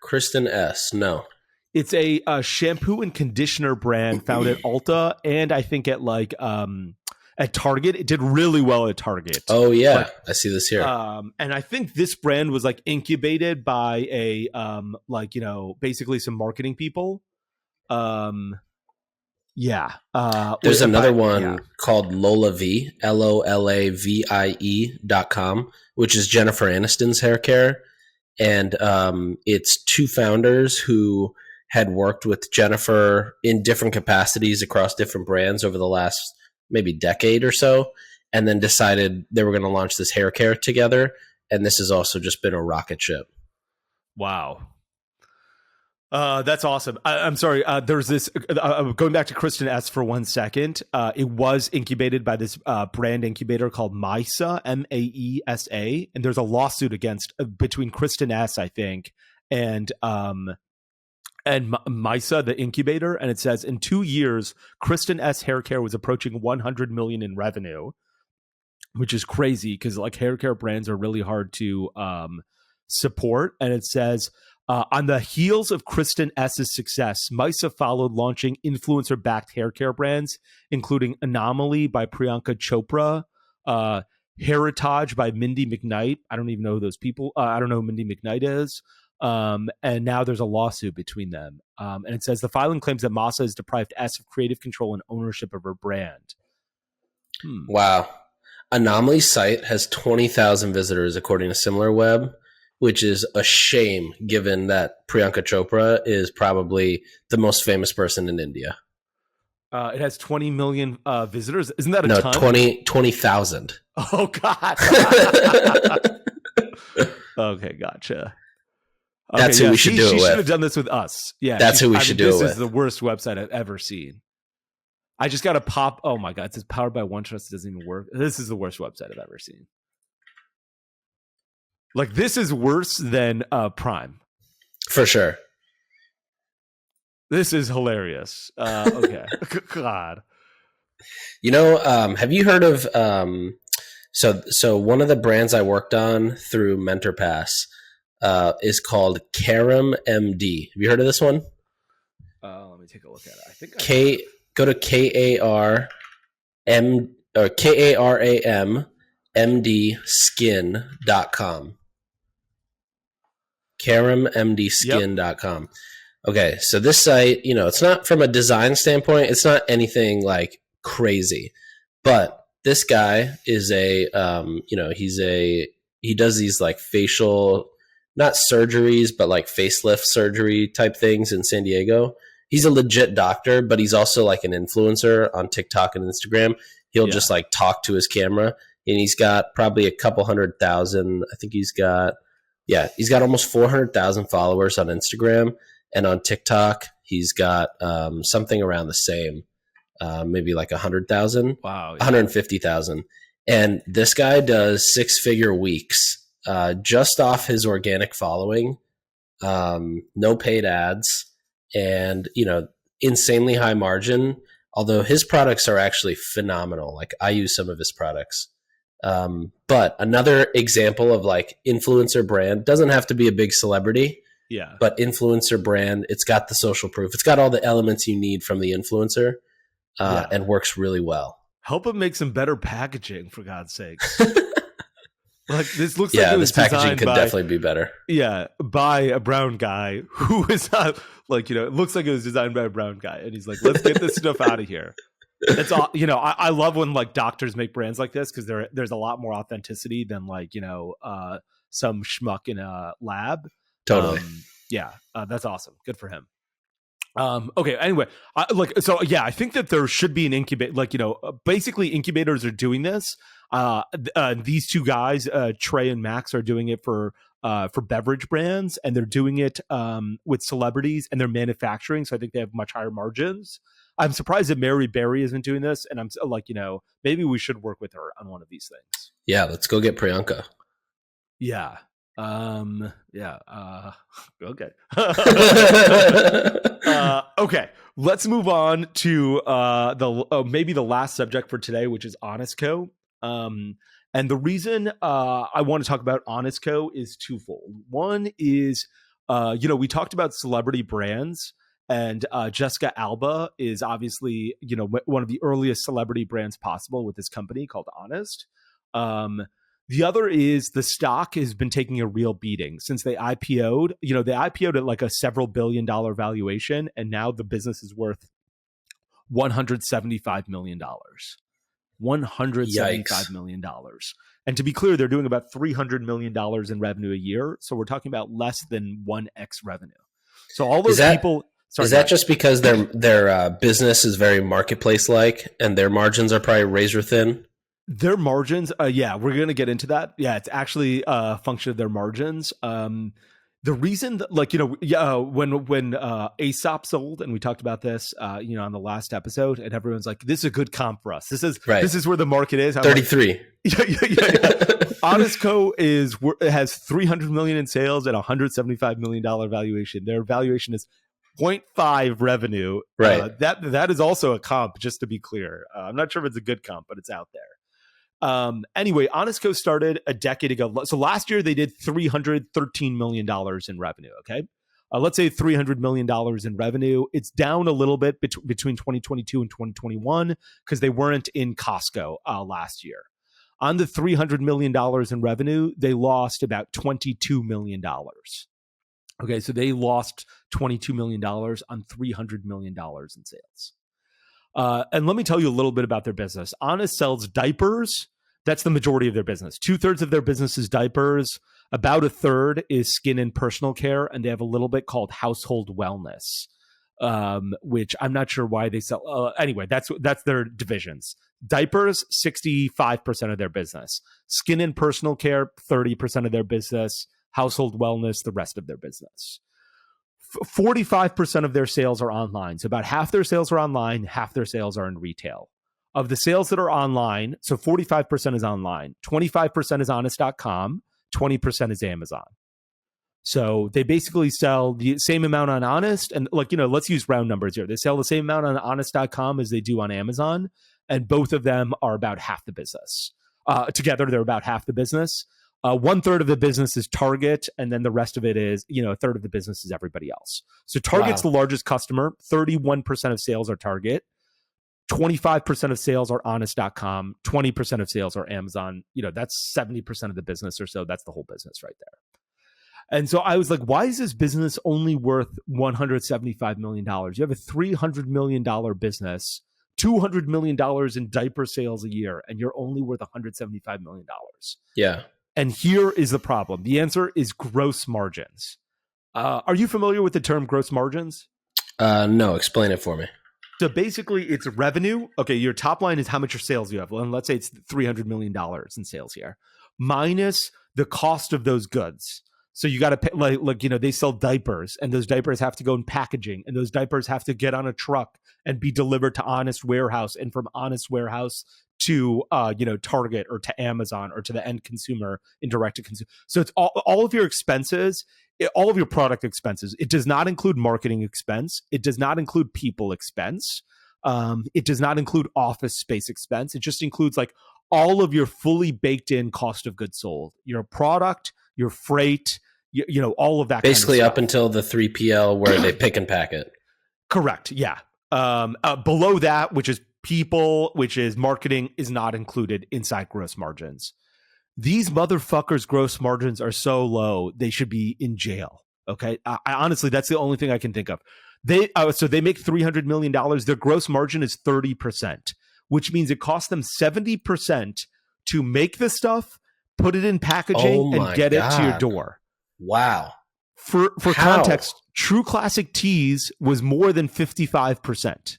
Kristen S. No. It's a shampoo and conditioner brand found at Ulta and I think at at Target. It did really well at Target. Oh yeah, I see this here. And I think this brand was like incubated by a basically some marketing people. Yeah. There's another one called Lola V, LOLAVIE.com, which is Jennifer Aniston's hair care. And it's two founders who had worked with Jennifer in different capacities across different brands over the last maybe decade or so, and then decided they were going to launch this hair care together. And this has also just been a rocket ship. Wow. That's awesome. I'm sorry. There's this going back to Kristen S for 1 second. It was incubated by this brand incubator called Maesa, Maesa, and there's a lawsuit between Kristen S, I think, and Maesa, the incubator. And it says in 2 years, Kristen S hair care was approaching 100 million in revenue, which is crazy because like hair care brands are really hard to support. And it says, on the heels of Kristen S's success, Maesa followed launching influencer-backed hair care brands, including Anomaly by Priyanka Chopra, Heritage by Mindy McKnight. I don't even know who those people. I don't know who Mindy McKnight is. And now there's a lawsuit between them. And it says the filing claims that Maesa has deprived S of creative control and ownership of her brand. Wow. Anomaly's site has 20,000 visitors, according to SimilarWeb, which is a shame given that Priyanka Chopra is probably the most famous person in India. It has 20 million visitors. Isn't that a ton? 20,000. Oh, God. Okay, gotcha. Okay, that's who we should do it with. She should have done this with us. Yeah, that's who we should do it with. This is the worst website I've ever seen. I just got to pop. Oh, my God. It says powered by OneTrust. It doesn't even work. This is the worst website I've ever seen. Like, this is worse than Prime. For sure. This is hilarious. Okay. God. You know, have you heard of so one of the brands I worked on through MentorPass is called Karam MD. Have you heard of this one? Let me take a look at it. I think go to KaramMDskin.com. KaramMDskin.com. Yep. Okay, so this site, it's not from a design standpoint, it's not anything like crazy, but this guy is he does these like facial, not surgeries, but like facelift surgery type things in San Diego. He's a legit doctor, but he's also like an influencer on TikTok and Instagram. He'll just like talk to his camera, and he's got probably a couple 100,000. I think he's got almost 400,000 followers on Instagram. And on TikTok, he's got something around the same, maybe like 100,000, 150,000. And this guy does 6-figure weeks just off his organic following, no paid ads, and insanely high margin. Although his products are actually phenomenal. Like, I use some of his products. But another example of like influencer brand, doesn't have to be a big celebrity. Yeah. But influencer brand, it's got the social proof. It's got all the elements you need from the influencer and works really well. Help him make some better packaging, for God's sakes. Like, this looks like this packaging could definitely be better. Yeah, by a brown guy who is not like, it looks like it was designed by a brown guy. And he's like, let's get this stuff out of here. It's all, I love when like doctors make brands like this because there's a lot more authenticity than like, some schmuck in a lab. Totally. That's awesome. Good for him. Okay. Anyway, I think that there should be an incubate. Basically, incubators are doing this. These two guys, Trey and Max, are doing it for beverage brands, and they're doing it with celebrities, and they're manufacturing. So I think they have much higher margins. I'm surprised that Mary Berry isn't doing this, and I'm maybe we should work with her on one of these things. Yeah, let's go get Priyanka. Yeah. Okay. Okay. Let's move on to maybe the last subject for today, which is Honest Co. And the reason I want to talk about Honest Co is twofold. One is, we talked about celebrity brands, and Jessica Alba is obviously, one of the earliest celebrity brands possible with this company called Honest. The other is the stock has been taking a real beating since they IPO'd. They IPO'd at like a several $billion valuation, and now the business is worth $175 million. $175 million. And to be clear, they're doing about $300 million in revenue a year. So we're talking about less than 1x revenue. So all those people... Sorry, is that just because their business is very marketplace-like and their margins are probably razor thin? Their margins, we're going to get into that. Yeah, it's actually a function of their margins. The reason that, when Aesop sold, and we talked about this, on the last episode, and everyone's like, "This is a good comp for us. This is where the market is." I'm 33. Yeah. Honest Co has $300 million in sales at $175 million valuation. Their valuation is 0.5 revenue. Right. That is also a comp, just to be clear. I'm not sure if it's a good comp, but it's out there. Anyway, Honest Co started a decade ago. So last year they did $313 million in revenue. Okay. Let's say $300 million in revenue. It's down a little bit between 2022 and 2021 because they weren't in Costco last year. On the $300 million in revenue, they lost about $22 million. Okay. So they lost $22 million on $300 million in sales. And let me tell you a little bit about their business. Honest sells diapers. That's the majority of their business. 2/3 of their business is diapers. About 1/3 is skin and personal care. And they have a little bit called household wellness, which I'm not sure why they sell. Anyway, that's their divisions. Diapers, 65% of their business. Skin and personal care, 30% of their business. Household wellness, the rest of their business. 45% of their sales are online. So about half their sales are online, half their sales are in retail. Of the sales that are online, so 45% is online, 25% is honest.com, 20% is Amazon. So they basically sell the same amount on Honest, and let's use round numbers here. They sell the same amount on honest.com as they do on Amazon, and both of them are about half the business. Together, they're about half the business. 1/3 of the business is Target, and then the rest of it is, 1/3 of the business is everybody else. So Target's the largest customer. 31% of sales are Target. 25% of sales are honest.com. 20% of sales are Amazon. That's 70% of the business or so. That's the whole business right there. And so I was like, why is this business only worth $175 million? You have a $300 million business, $200 million in diaper sales a year, and you're only worth $175 million. Yeah. And here is the problem. The answer is gross margins. Are you familiar with the term gross margins? No, explain it for me. So basically, it's revenue. Okay, your top line is how much your sales you have. Well, and let's say it's $300 million in sales here, minus the cost of those goods. So you got to pay, they sell diapers, and those diapers have to go in packaging, and those diapers have to get on a truck and be delivered to Honest Warehouse, and from Honest Warehouse to Target or to Amazon or to the end consumer in direct to consumer. So it's all of your expenses, all of your product expenses. It does not include marketing expense. It does not include people expense. It does not include office space expense. It just includes all of your fully baked in cost of goods sold, your product, your freight, all of that. Basically kind of up until the 3PL where they pick and pack it. Correct. Yeah. Below that, which is people, which is marketing, is not included inside gross margins. These motherfuckers' gross margins are so low, they should be in jail. Okay. I honestly, that's the only thing I can think of. So they make $300 million. Their gross margin is 30%, which means it costs them 70% to make the stuff, put it in packaging, and get it to your door. Wow. For How? context, True Classic Tees was more than 55%.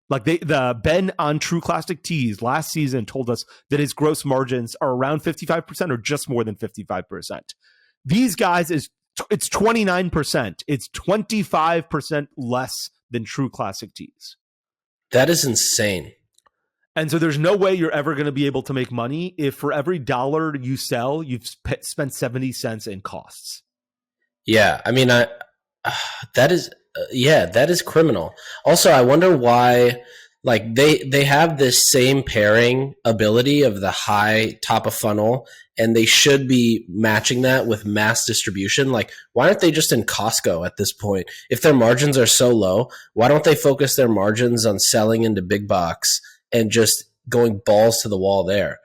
Like the Ben on True Classic Tees last season told us that his gross margins are around 55% or just more than 55%. These guys it's 29%. It's 25% less than True Classic Tees. That is insane. And so there's no way you're ever going to be able to make money if for every dollar you sell, you've spent 70 cents in costs. Yeah, I mean, that is criminal. Also, I wonder why, like they have this same pairing ability of the high top of funnel, and they should be matching that with mass distribution. Like, why aren't they just in Costco at this point? If their margins are so low, why don't they focus their margins on selling into big box and just going balls to the wall there?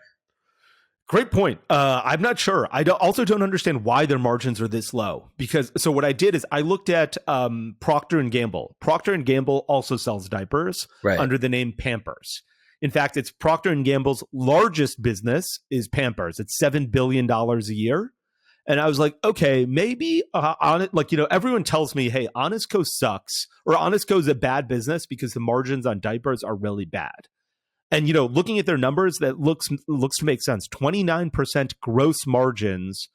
Great point. I'm not sure. I also don't understand why their margins are this low. Because so what I did is I looked at Procter and Gamble. Procter and Gamble also sells diapers under the name Pampers. In fact, it's Procter and Gamble's largest business is Pampers. It's $7 billion a year. And I was like, okay, maybe on it, like, everyone tells me, hey, Honest Co sucks, or Honest Co is a bad business because the margins on diapers are really bad. And, looking at their numbers, that looks to make sense. 29% gross margins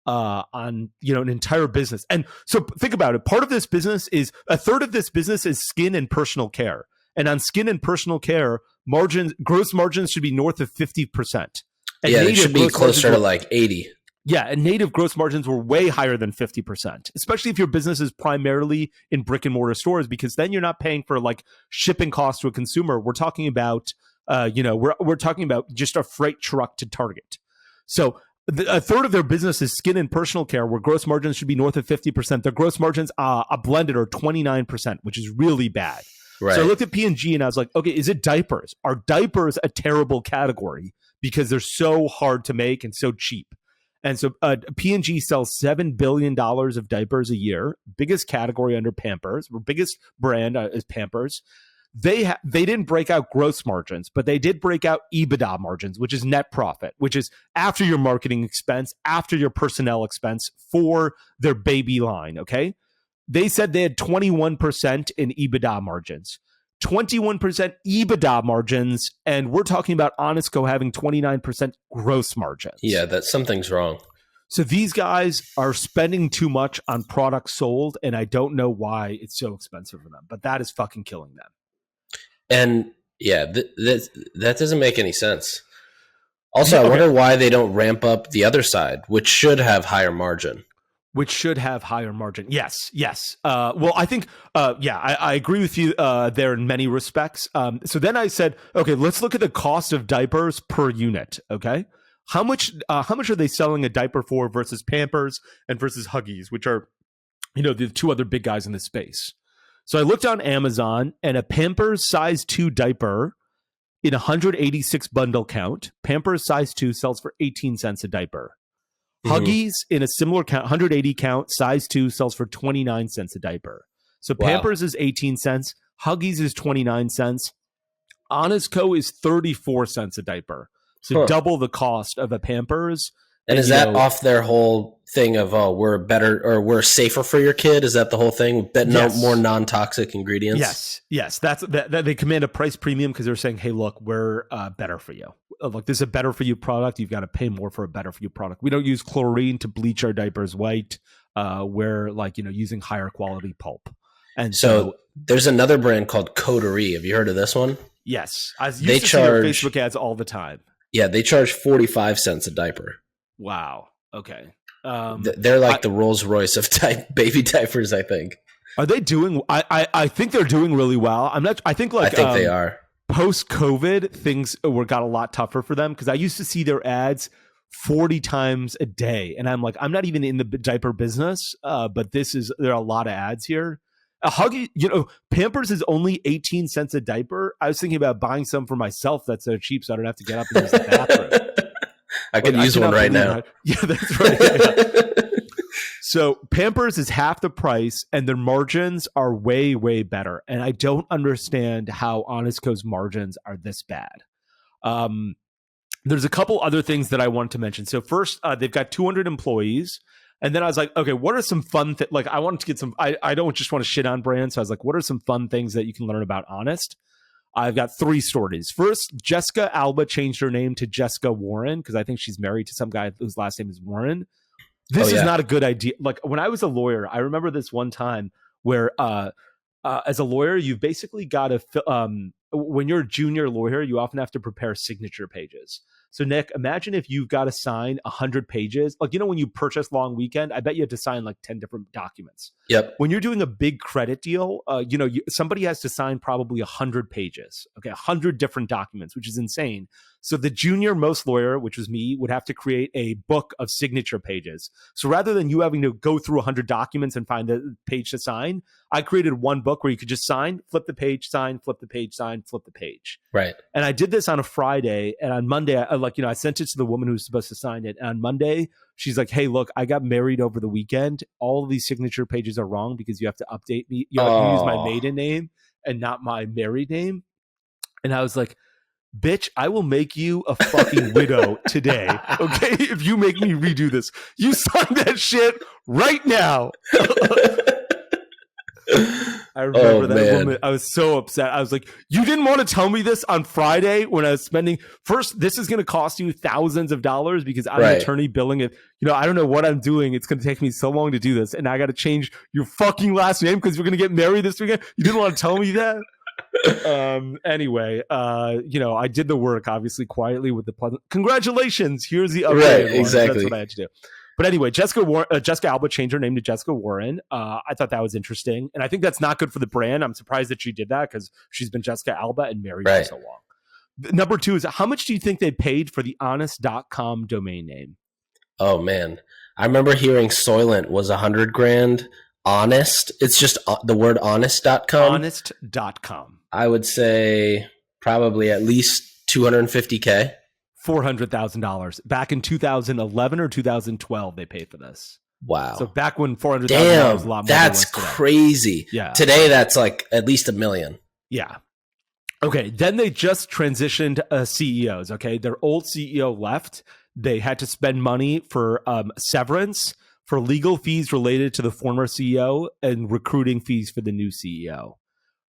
on, an entire business. And so think about it. Part of this business is a third of this business is skin and personal care. And on skin and personal care, gross margins should be north of 50%. And it should be closer to like 80. Yeah, and native gross margins were way higher than 50%, especially if your business is primarily in brick and mortar stores, because then you're not paying for like shipping costs to a consumer. We're talking about, we're talking about just a freight truck to Target. So a third of their business is skin and personal care, where gross margins should be north of 50%. Their gross margins blended are 29%, which is really bad. Right. So I looked at P&G and I was like, okay, is it diapers? Are diapers a terrible category because they're so hard to make and so cheap? And so P&G sells $7 billion of diapers a year, biggest category under Pampers, or biggest brand is Pampers. They didn't break out gross margins, but they did break out EBITDA margins, which is net profit, which is after your marketing expense, after your personnel expense for their baby line, okay? They said they had 21% in EBITDA margins. 21% EBITDA margins, and we're talking about Honest Co having 29% gross margins. Yeah, something's wrong. So these guys are spending too much on products sold, and I don't know why it's so expensive for them, but that is fucking killing them. And yeah, that doesn't make any sense. Also, I wonder why they don't ramp up the other side, which should have higher margin. Yes. Well, I think, I agree with you there in many respects. So then I said, okay, let's look at the cost of diapers per unit. Okay. How much are they selling a diaper for versus Pampers and versus Huggies, which are, the two other big guys in this space. So I looked on Amazon, and a Pampers size 2 diaper in 186 bundle count, Pampers size 2 sells for 18 cents a diaper. Huggies in a similar count, 180 count, size 2 sells for 29 cents a diaper. So Pampers is 18 cents. Huggies is 29 cents. Honest Co is 34 cents a diaper. So double the cost of a Pampers. And is that off their whole thing of, we're better or we're safer for your kid? Is that the whole thing? Yes. More non-toxic ingredients? Yes. That's that they command a price premium because they're saying, hey, look, we're better for you. Look, this is a better for you product. You've got to pay more for a better for you product. We don't use chlorine to bleach our diapers white. We're using higher quality pulp. And so there's another brand called Coterie. Have you heard of this one? Yes. I used to see their Facebook ads all the time. Yeah, they charge 45 cents a diaper. Wow. Okay. They're like the Rolls Royce of baby diapers, I think. Are they doing? I think they're doing really well. I think they are. Post-COVID, things got a lot tougher for them because I used to see their ads 40 times a day, and I'm like, I'm not even in the diaper business, but there are a lot of ads here. A Huggy, Pampers is only 18 cents a diaper. I was thinking about buying some for myself that's so cheap, so I don't have to get up and use the bathroom. I could use one right now. Yeah, that's right. Yeah. So Pampers is half the price, and their margins are way, way better. And I don't understand how Honest Co's margins are this bad. There's a couple other things that I want to mention. So first, they've got 200 employees. And then I was like, okay, what are some fun things? Like, I wanted to get some, I don't just want to shit on brands. So I was like, what are some fun things that you can learn about Honest? I've got 3 stories. First, Jessica Alba changed her name to Jessica Warren because I think she's married to some guy whose last name is Warren. This is not a good idea. Like, when I was a lawyer, I remember this one time where as a lawyer, you've basically got to, when you're a junior lawyer, you often have to prepare signature pages. So Nick, imagine if you've got to sign 100 pages. Like, when you purchase Long Weekend, I bet you have to sign like 10 different documents. Yep. When you're doing a big credit deal, somebody has to sign probably 100 pages. Okay, 100 different documents, which is insane. So the junior most lawyer, which was me, would have to create a book of signature pages. So rather than you having to go through 100 documents and find the page to sign, I created one book where you could just sign, flip the page, sign, flip the page, sign, flip the page. Right. And I did this on a Friday, and on Monday, I sent it to the woman who was supposed to sign it. And on Monday, she's like, "Hey, look, I got married over the weekend. All of these signature pages are wrong because you have to update me. You have to use my maiden name and not my married name." And I was like, "Bitch, I will make you a fucking widow today, okay? If you make me redo this, you sign that shit right now." I remember that woman. I was so upset. I was like, "You didn't want to tell me this on Friday when I was spending. First, this is going to cost you thousands of dollars because I'm an attorney billing it. I don't know what I'm doing. It's going to take me so long to do this, and I got to change your fucking last name because we're going to get married this weekend. You didn't want to tell me that." Anyway, I did the work obviously quietly with the pleasant congratulations. Here's the update. Right, exactly. That's what I had to do. But anyway, Jessica Alba changed her name to Jessica Warren. I thought that was interesting, and I think that's not good for the brand. I'm surprised that she did that because she's been Jessica Alba and married for so long. Number 2 is, how much do you think they paid for the honest.com domain name? Oh man, I remember hearing Soylent was $100,000. Honest, it's just the word honest.com. Honest.com. I would say probably at least $250K. $400,000 back in 2011 or 2012 they paid for this. Wow. So back when $400,000 was a lot more. That's crazy. Yeah. Today that's like at least $1 million. Yeah. Okay, then they just transitioned CEOs, okay? Their old CEO left. They had to spend money for severance, for legal fees related to the former CEO, and recruiting fees for the new CEO.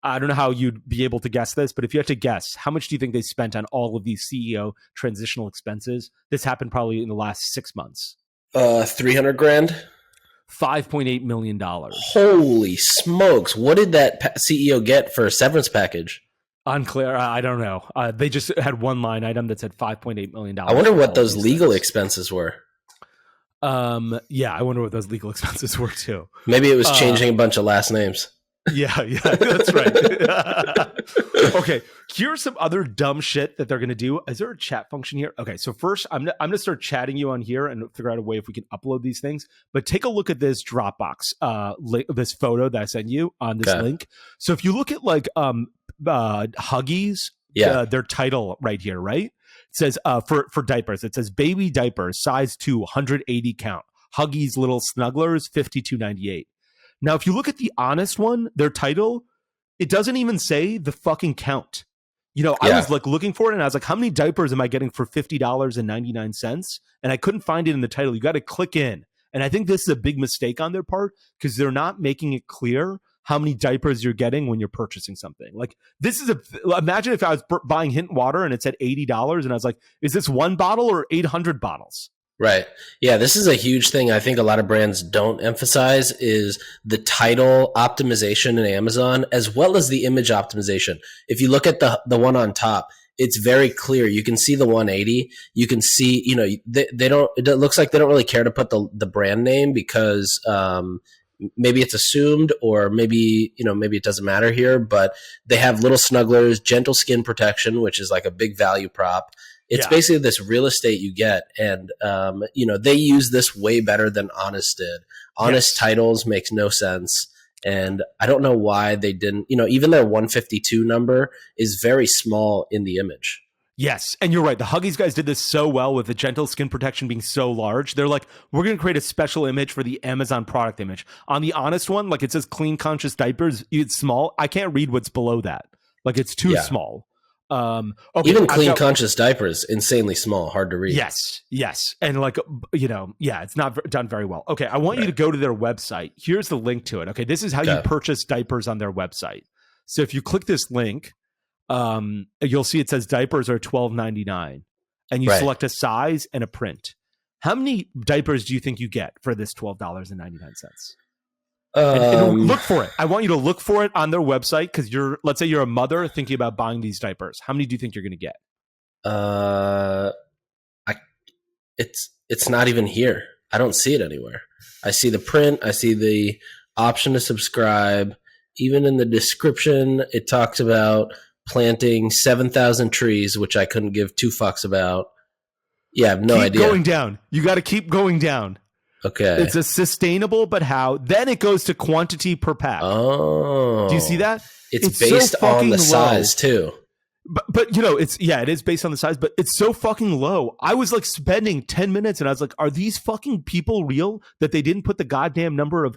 I don't know how you'd be able to guess this, but if you had to guess, how much do you think they spent on all of these CEO transitional expenses? This happened probably in the last 6 months. $300,000. $5.8 million. Holy smokes! What did that CEO get for a severance package? Unclear. I don't know. They just had one line item that said $5.8 million. I wonder what those legal expenses were. Yeah, I wonder what those legal expenses were too. Maybe it was changing a bunch of last names. Yeah, that's right. Okay, here's some other dumb shit that they're going to do. Is there a chat function here? Okay, so first, I'm going to start chatting you on here and figure out a way if we can upload these things. But take a look at this Dropbox, this photo that I sent you on this link. So if you look at like Huggies, their title right here, right? It says for diapers, it says baby diapers, size 2, 180 count. Huggies Little Snugglers, $52.98. Now, if you look at the Honest one, their title, it doesn't even say the fucking count. I was like looking for it and I was like, how many diapers am I getting for $50.99? And I couldn't find it in the title. You got to click in. And I think this is a big mistake on their part because they're not making it clear how many diapers you're getting when you're purchasing something. Like imagine if I was buying Hint water and it said $80 and I was like, is this one bottle or 800 bottles? Right. Yeah, this is a huge thing I think a lot of brands don't emphasize is the title optimization in Amazon as well as the image optimization. If you look at the one on top, it's very clear. You can see the 180. You can see, they don't, it looks like they don't really care to put the brand name because maybe it's assumed or maybe it doesn't matter here, but they have Little Snugglers, gentle skin protection, which is like a big value prop. It's basically this real estate you get. And, they use this way better than Honest did. Honest titles makes no sense. And I don't know why they didn't, even their 152 number is very small in the image. Yes. And you're right. The Huggies guys did this so well with the gentle skin protection being so large. They're like, we're going to create a special image for the Amazon product image. On the Honest one, like it says clean conscious diapers, it's small. I can't read what's below that. Like it's too small. Okay, Even clean conscious diapers, insanely small, hard to read. Yes. And like, it's not done very well. Okay, I want you to go to their website. Here's the link to it. Okay, this is how you purchase diapers on their website. So if you click this link, you'll see it says diapers are $12.99, and you select a size and a print. How many diapers do you think you get for this $12.99? And look for it. I want you to look for it on their website, because let's say you're a mother thinking about buying these diapers. How many do you think you're going to get? It's not even here. I don't see it anywhere. I see the print. I see the option to subscribe. Even in the description, it talks about planting 7,000 trees, which I couldn't give two fucks about. Yeah, I have no idea. Keep going down. You got to keep going down. Okay. It's a sustainable, but how? Then it goes to quantity per pack. Oh. Do you see that? It's based so on the size too. But it is based on the size, but it's so fucking low. I was like spending 10 minutes and I was like, are these fucking people real that they didn't put the goddamn number of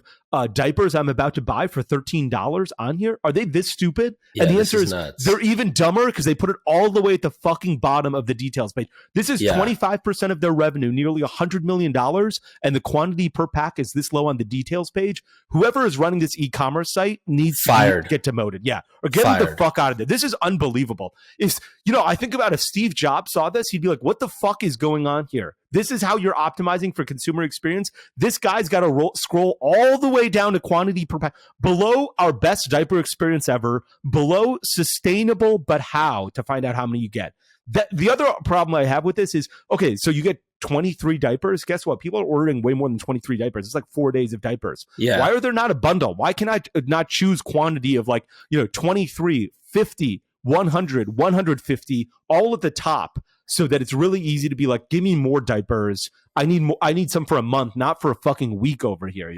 diapers I'm about to buy for $13 on here? Are they this stupid? Yeah, and the answer is nuts. They're even dumber, because they put it all the way at the fucking bottom of the details page. This is 25% of their revenue, nearly $100 million. And the quantity per pack is this low on the details page. Whoever is running this e-commerce site needs to get demoted. Yeah. Or get them the fuck out of there. This is unbelievable. I think about if Steve Jobs saw this, he'd be like, what the fuck is going on here? This is how you're optimizing for consumer experience. This guy's got to scroll all the way down to quantity per pack, below our best diaper experience ever, below sustainable, but how, to find out how many you get. The other problem I have with this is, okay, so you get 23 diapers. Guess what? People are ordering way more than 23 diapers. It's like 4 days of diapers. Yeah. Why are there not a bundle? Why can I not choose quantity of 23, 50, 100, 150, all at the top, so that it's really easy to be like, give me more diapers. I need some for a month, not for a fucking week over here,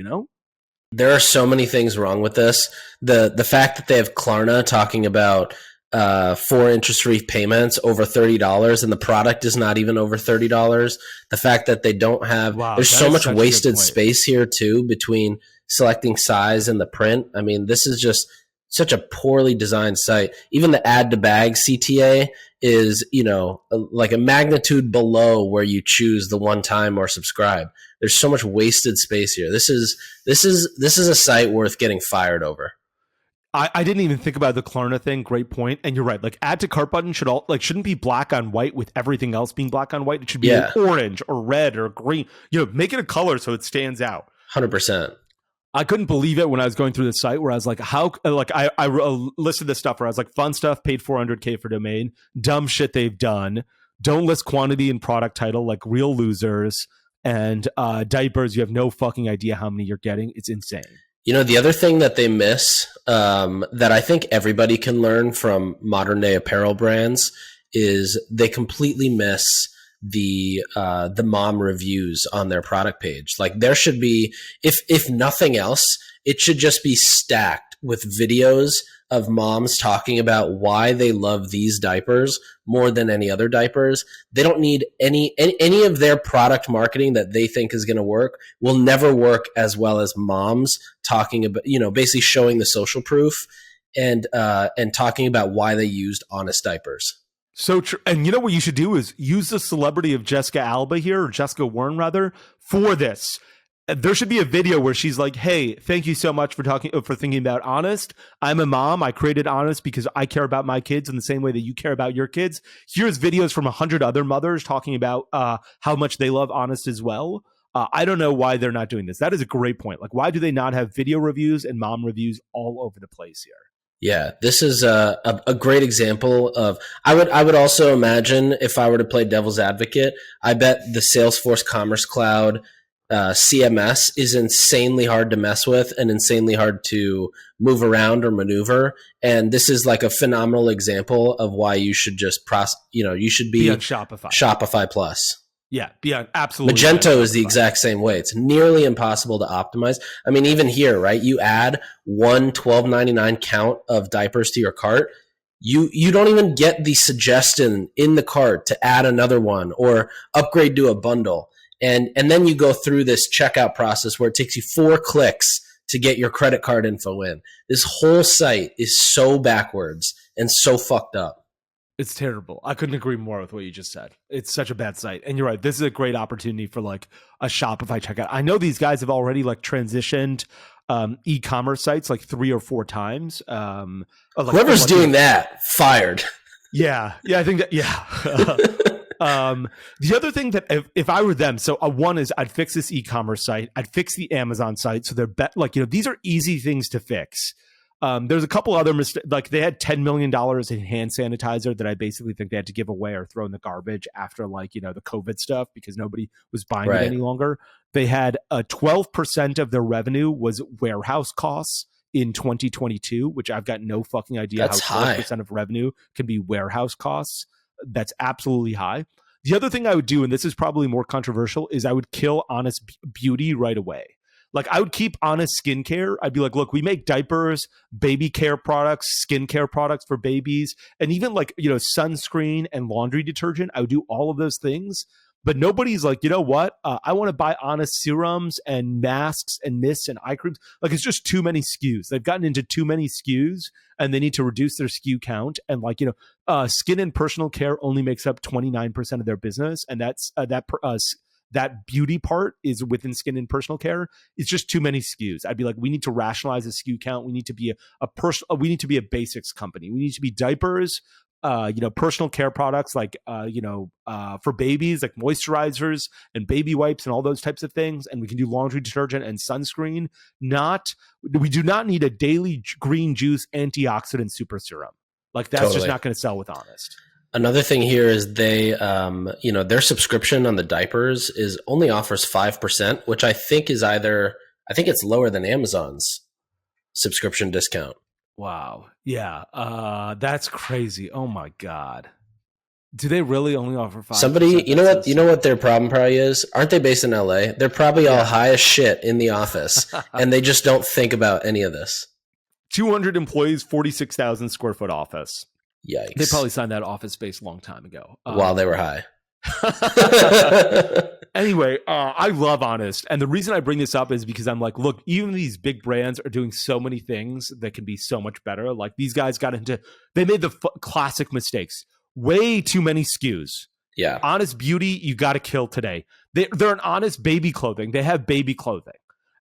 There are so many things wrong with this. The fact that they have Klarna talking about 4 interest-free payments over $30, and the product is not even over $30. The fact that they don't have, there's so much wasted space here too, between selecting size and the print. I mean, this is just such a poorly designed site. Even the add to bag CTA is, like a magnitude below where you choose the one time or subscribe. There's so much wasted space here. This is a site worth getting fired over. I didn't even think about the Klarna thing. Great point. And you're right. Like, add to cart button shouldn't be black on white with everything else being black on white. It should be orange or red or green. Make it a color so it stands out. 100%. I couldn't believe it when I was going through the site, where I was like, I listed this stuff where I was like, fun stuff, paid $400K for domain, dumb shit they've done, don't list quantity and product title, like real losers, and diapers, you have no fucking idea how many you're getting. It's insane. The other thing that they miss, that I think everybody can learn from modern day apparel brands, is they completely miss the mom reviews on their product page. Like, there should be, if nothing else, it should just be stacked with videos of moms talking about why they love these diapers more than any other diapers. They don't need any of their product marketing that they think is going to work will never work as well as moms talking about, basically showing the social proof and talking about why they used honest diapers. So true. And you know what you should do is use the celebrity of Jessica Alba here, or Jessica Warren rather, for this. There should be a video where she's like, hey, thank you so much for thinking about Honest. I'm a mom. I created Honest because I care about my kids in the same way that you care about your kids. Here's videos from 100 other mothers talking about how much they love Honest as well. I don't know why they're not doing this. That is a great point. Like, why do they not have video reviews and mom reviews all over the place here? Yeah, this is a great example of, I would also imagine, if I were to play devil's advocate, I bet the Salesforce Commerce Cloud CMS is insanely hard to mess with and insanely hard to move around or maneuver. And this is like a phenomenal example of why you should just you should be on Shopify. Shopify Plus. Yeah, beyond absolutely. Magento is the exact same way. It's nearly impossible to optimize. I mean, even here, right? You add one $12.99 count of diapers to your cart. You don't even get the suggestion in the cart to add another one or upgrade to a bundle. And then you go through this checkout process where it takes you 4 clicks to get your credit card info in. This whole site is so backwards and so fucked up. It's terrible. I couldn't agree more with what you just said. It's such a bad site. And you're right. This is a great opportunity for like a Shopify checkout. I know these guys have already like transitioned e-commerce sites like 3 or 4 times. Whoever's doing that, fired. Yeah. I think that, yeah. The other thing that if I were them, so one is I'd fix this e-commerce site. I'd fix the Amazon site. So they're these are easy things to fix. There's a couple other mistakes. Like they had $10 million in hand sanitizer that I basically think they had to give away or throw in the garbage after the COVID stuff because nobody was buying it any longer. They had 12% of their revenue was warehouse costs in 2022, which I've got no fucking idea That's how 12% of revenue can be warehouse costs. That's absolutely high. The other thing I would do, and this is probably more controversial, is I would kill Honest Beauty right away. Like I would keep Honest Skincare. I'd be like, look, we make diapers, baby care products, skincare products for babies, and even sunscreen and laundry detergent. I would do all of those things. But nobody's like, you know what? I want to buy Honest serums and masks and mists and eye creams. Like it's just too many SKUs. They've gotten into too many SKUs and they need to reduce their SKU count. And skin and personal care only makes up 29% of their business. And that's that beauty part is within skin and personal care. It's just too many SKUs. I'd be like, we need to rationalize the SKU count. We need to be we need to be a basics company. We need to be diapers, personal care products for babies, like moisturizers and baby wipes and all those types of things. And we can do laundry detergent and sunscreen. We do not need a daily green juice antioxidant super serum. Like that's just not going to sell with Honest. Another thing here is they, their subscription on the diapers only offers 5%, which I think it's lower than Amazon's subscription discount. Wow. Yeah. That's crazy. Oh my God. Do they really only offer 5%? Somebody, you know what their problem probably is? Aren't they based in LA? They're probably all high as shit in the office and they just don't think about any of this. 200 employees, 46,000 square foot office. Yikes. They probably signed that office space a long time ago. While they were high. Anyway, I love Honest. And the reason I bring this up is because I'm like, look, even these big brands are doing so many things that can be so much better. Like these guys they made the classic mistakes. Way too many SKUs. Yeah. Honest Beauty, you got to kill today. They're an Honest baby clothing. They have baby clothing.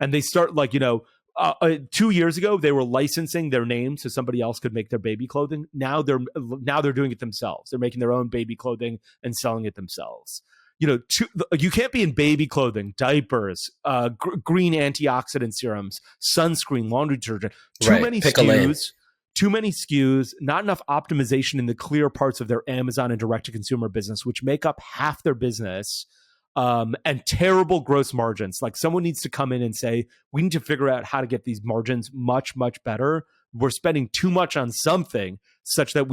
And they start 2 years ago, they were licensing their name so somebody else could make their baby clothing. Now they're doing it themselves. They're making their own baby clothing and selling it themselves. You can't be in baby clothing, diapers, green antioxidant serums, sunscreen, laundry detergent. Too many SKUs, not enough optimization in the clear parts of their Amazon and direct-to-consumer business, which make up half their business. And terrible gross margins. Like someone needs to come in and say, we need to figure out how to get these margins much, much better. We're spending too much on something such that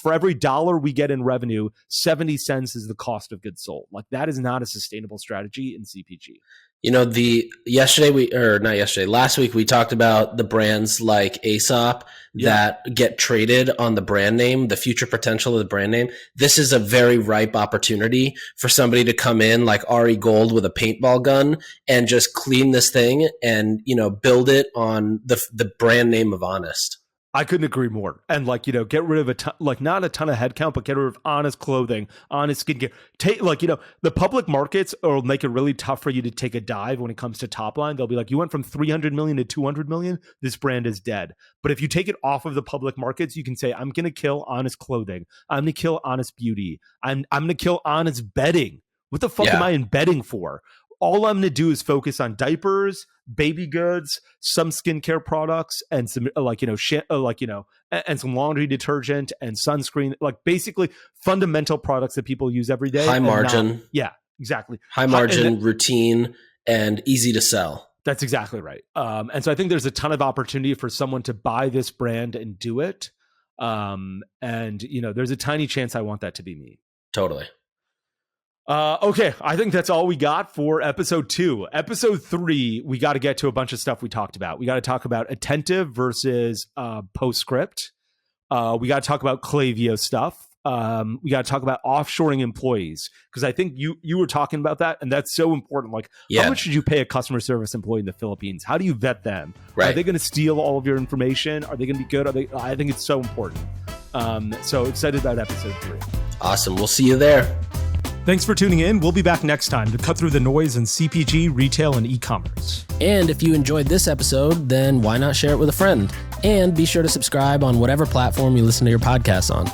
for every dollar we get in revenue, 70 cents is the cost of goods sold. Like that is not a sustainable strategy in CPG. Last week we talked about the brands like Aesop that get traded on the brand name, the future potential of the brand name. This is a very ripe opportunity for somebody to come in like Ari Gold with a paintball gun and just clean this thing and, build it on the brand name of Honest. I couldn't agree more. And get rid of not a ton of headcount, but get rid of Honest clothing, Honest skincare. The public markets will make it really tough for you to take a dive when it comes to top line. They'll be like, you went from 300 million to 200 million. This brand is dead. But if you take it off of the public markets, you can say, I'm going to kill Honest clothing. I'm going to kill Honest beauty. I'm going to kill Honest bedding. What the fuck am I in bedding for? All I'm going to do is focus on diapers, baby goods, some skincare products, and some and some laundry detergent and sunscreen. Like basically fundamental products that people use every day. High margin. Exactly. High margin, routine, and easy to sell. That's exactly right. And so I think there's a ton of opportunity for someone to buy this brand and do it. There's a tiny chance I want that to be me. Totally. Okay, I think that's all we got for episode 2. Episode 3, we got to get to a bunch of stuff we talked about. We got to talk about attentive versus Postscript. We got to talk about Klaviyo stuff. We got to talk about offshoring employees, because I think you were talking about that, and that's so important. Like, how much should you pay a customer service employee in the Philippines? How do you vet them? Right. Are they going to steal all of your information? Are they going to be good? I think it's so important. So excited about episode 3. Awesome. We'll see you there. Thanks for tuning in. We'll be back next time to cut through the noise in CPG, retail, and e-commerce. And if you enjoyed this episode, then why not share it with a friend? And be sure to subscribe on whatever platform you listen to your podcasts on.